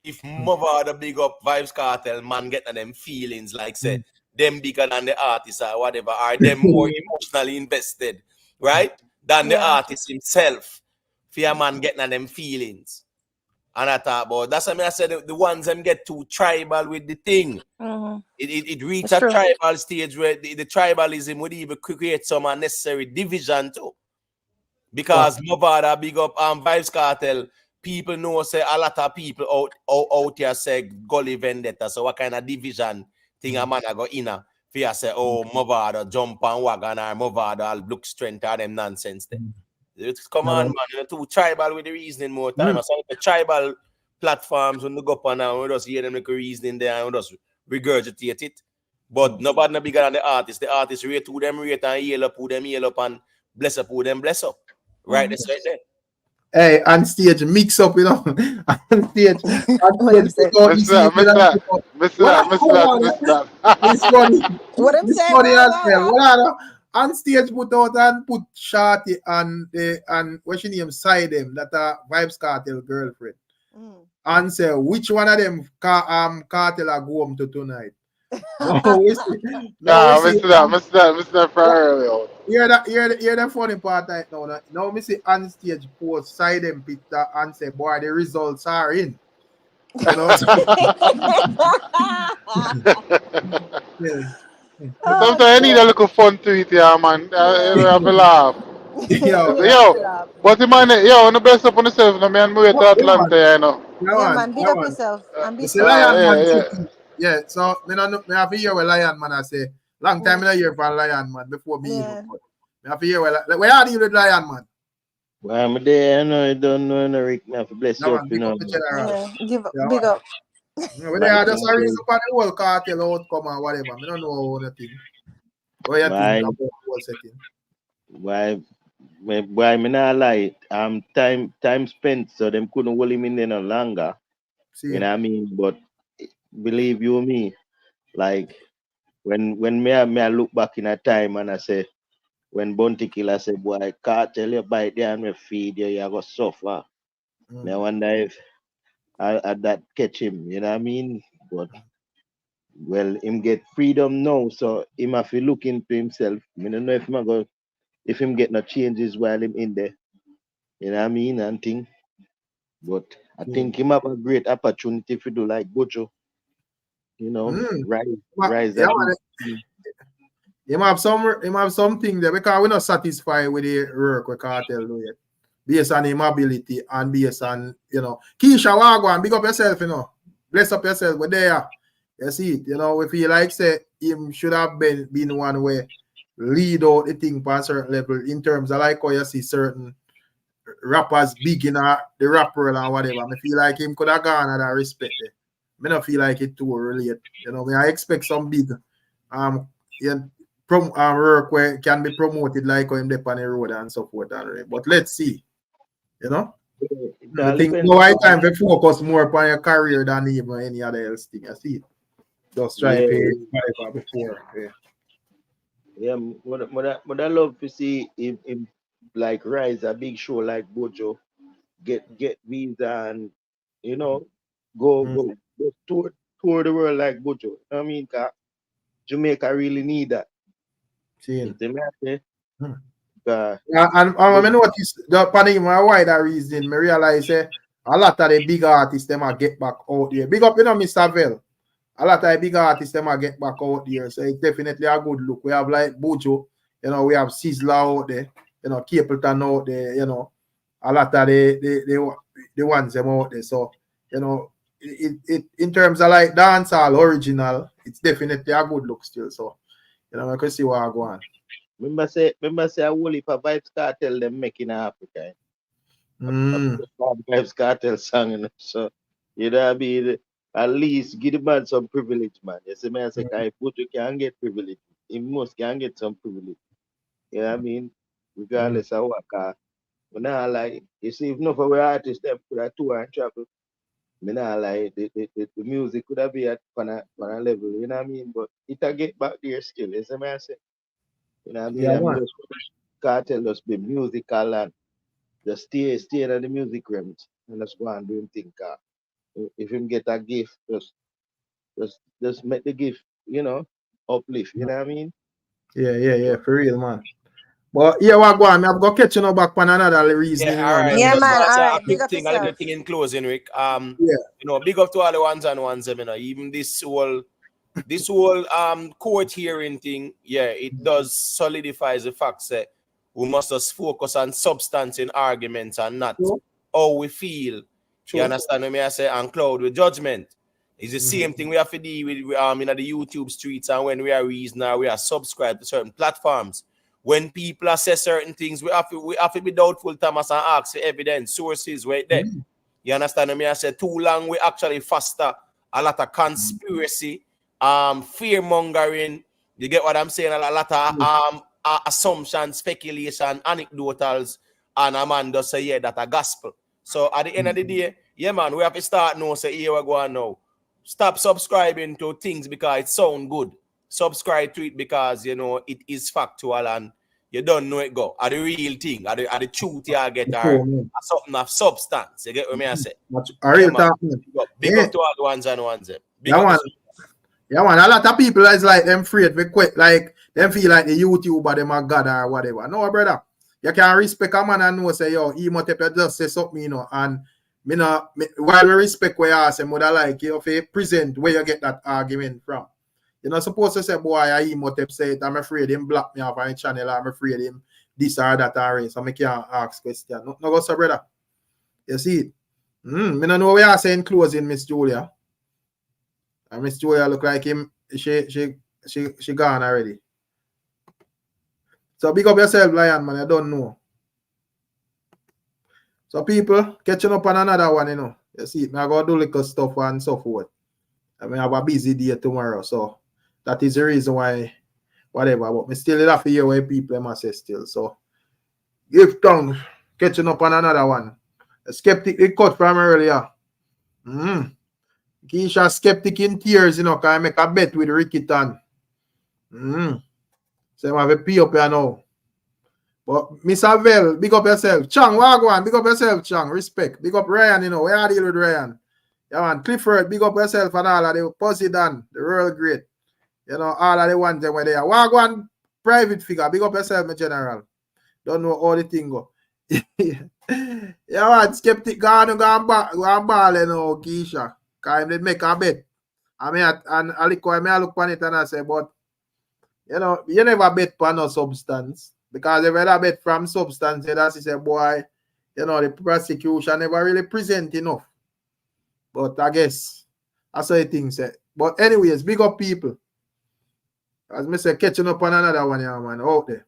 If Mavado big up Vybz Kartel, man getting them feelings like say them bigger than the artist or whatever, are them more emotionally invested, right? Than the artist himself. For a man getting them feelings. And I thought about that's what I said the ones them get too tribal with the thing. It reach a tribal stage where the tribalism would even create some unnecessary division too. Because Mavado big up Vybz Kartel, people know say a lot of people out here say gully vendetta. So what kind of division thing a man I go in a fear say, oh, Mavado jump on wagon or Mavado look strength or them nonsense there. Come on, man, you're too tribal with the reasoning more time. I saw the tribal platforms when they go up and down, we just hear them like reasoning there and we just regurgitate it. But nobody no bigger than the artist. The artist rate who them rate and yell up who them yell up and bless up who them bless up. Right, that's right there. Hey, on stage, mix up, you know. On stage. What I'm saying. On stage, put out and put Shorty and what's your name side them that are Vybz Kartel girlfriend. And say which one of them Kartel are go home to tonight. Mr. Ferrari. Hear the funny part right now. Now me see on stage post side them picture and say, boy, the results are in. You know? Sometimes I need a little fun to it, yeah, man. You have a laugh. Yo, but the man, on the best up on yourself, no man, move to Atlanta, you know. Yeah, man, big up yourself. Yeah, so me have to hear what Lion Man I say. Long time I hear from Lion Man before me. I have to hear where are you with Lion Man? Well, I'm there, I know, I don't know, no Rick, I have to bless you up, you know. Big up. When they are just a reason for the whole cartel outcome or whatever. I don't know anything. What you think about the whole setting? Why me not lie? Time spent, so them couldn't hold him in there no longer. You know what I mean? But believe you me, like when me I look back in a time and I say, when Bounty Killer said, boy, Kartel you bite there and we feed you, you go suffer. I wonder if that catch him, you know what I mean? But well, him get freedom now, so him have to look into himself. I don't know if him get no changes while him in there. You know what I mean? And thing. But I think him have a great opportunity to do like Bojo. You know, rise yeah, up. Him have something there because we're not satisfied with the work we Kartel do it. Based on him ability and based on, you know, Keisha Wagwan, big up yourself, you know. Bless up yourself, we're there. You see it, you know, if he like say him should have been one way lead out the thing for a certain level in terms of like how you see certain rappers big in the rap world and whatever. I feel like him could have gone at that respect there. I don't feel like it too relate. You know, I expect some big work where it can be promoted like how him dep on the road and so forth. But let's see. You know? I think no high time to focus more upon your career than even any other else thing. I see it. Just try to pay before. Yeah, but I love to see him like rise a big show like Bojo, get visa and you know go tour the world like Bojo. I mean, Jamaica really need that. And I notice the Panama wider reason, I realize a lot of the big artists them are get back out there. Big up, you know, Mr. Vell. A lot of the big artists them are get back out there. So it's definitely a good look. We have like Bojo, you know, we have Sizzla out there, you know, Capleton out there, you know, a lot of the ones them out there. So, you know, it in terms of like dancehall original, it's definitely a good look still. So, you know, I can see what I go on. Remember say a whole heap of Vybz Kartel them making in Africa. Vybz Kartel song, you know? So you know what I mean? At least give the man some privilege, man. You see me, I say, if Bojo can get privilege, he must can get some privilege. You know what I mean? Regardless of what car. But now like you see if not for we artists them could have tour and travel. I mean, like the music could have been at on a level, you know what I mean? But it'll get back there still, you see me, I say. You know what I mean? Yeah, I'm just Kartel just be musical and just stay in the music realms and just go and do him thing. If him get a gift, just make the gift, you know, uplift, you know what I mean? Yeah, for real, man. But yeah, what go on? I've got catching up back on another reason. Yeah, all right. Yeah, man. All A right. quick thing, a little thing in closing, Rick. Yeah. You know, big up to all the ones, you know, even this whole court hearing thing, yeah, it does solidifies the fact that we must just focus on substance in arguments and not how we feel. You understand what I say? And cloud with judgment. It's the same thing we have to deal with in the YouTube streets, and when we are reasoning, we are subscribed to certain platforms. When people assess certain things, we have to be doubtful, Thomas, and ask for evidence, sources right there. You understand what I say? Too long we actually foster a lot of conspiracy, fear mongering. You get what I'm saying? A lot of assumptions, speculation, anecdotals, and a man does say, yeah, that a gospel. So at the end of the day, yeah, man, we have to start now, say, here we go on now. Stop subscribing to things because it sounds good. Subscribe to it because, you know, it is factual and you don't know it go. Are the real thing, are the truth you get, are something of substance. You get what I say? Big up to all the ones and ones. Yeah, man. A lot of people is like them afraid we quit, like them feel like the YouTuber them a god or whatever. No, brother. You can respect a man and know say, yo, he might just say something, you know, and while we respect what you ask him, would I like you if you present where you get that argument from. You're not supposed to say, boy, he might say it, I'm afraid him block me off on the channel, I'm afraid him this or that or so I can't ask question. No go so, brother. You see it? I don't know what you're saying closing, Miss Julia. And Miss Julia look like him, she gone already. So big up yourself, Lion, man. I don't know. So people, catching up on another one, you know. You see, I go do little stuff and so forth. I mean, I have a busy day tomorrow, so that is the reason why, whatever. But me still have to hear what people must say still. So give tongue, catching up on another one. A skeptic, it cut from earlier. Keisha skeptic in tears, you know, can I make a bet with Ricstormtv. So I have a pee up here now. But Mr. Vel, big up yourself. Chang, Wagwan, big up yourself, Chang. Respect. Big up Ryan, you know. Where are you deal with Ryan? Yeah, man. Clifford, big up yourself and all of the Poseidon, the Royal Great. You know, all of the ones them where they are. Wagwan, private figure. Big up yourself, my general. Don't know all the thing go. Yeah, man. Skeptic, go on ball, you know, Keisha. Because they make a bet. I mean, I look on it and I say, but, you know, you never bet for no substance. Because if you bet from substance, that's say, boy, you know, the prosecution never really present enough. But I guess that's how things say. But anyways, big up people. As I say, catching up on another one, yeah, man, out there.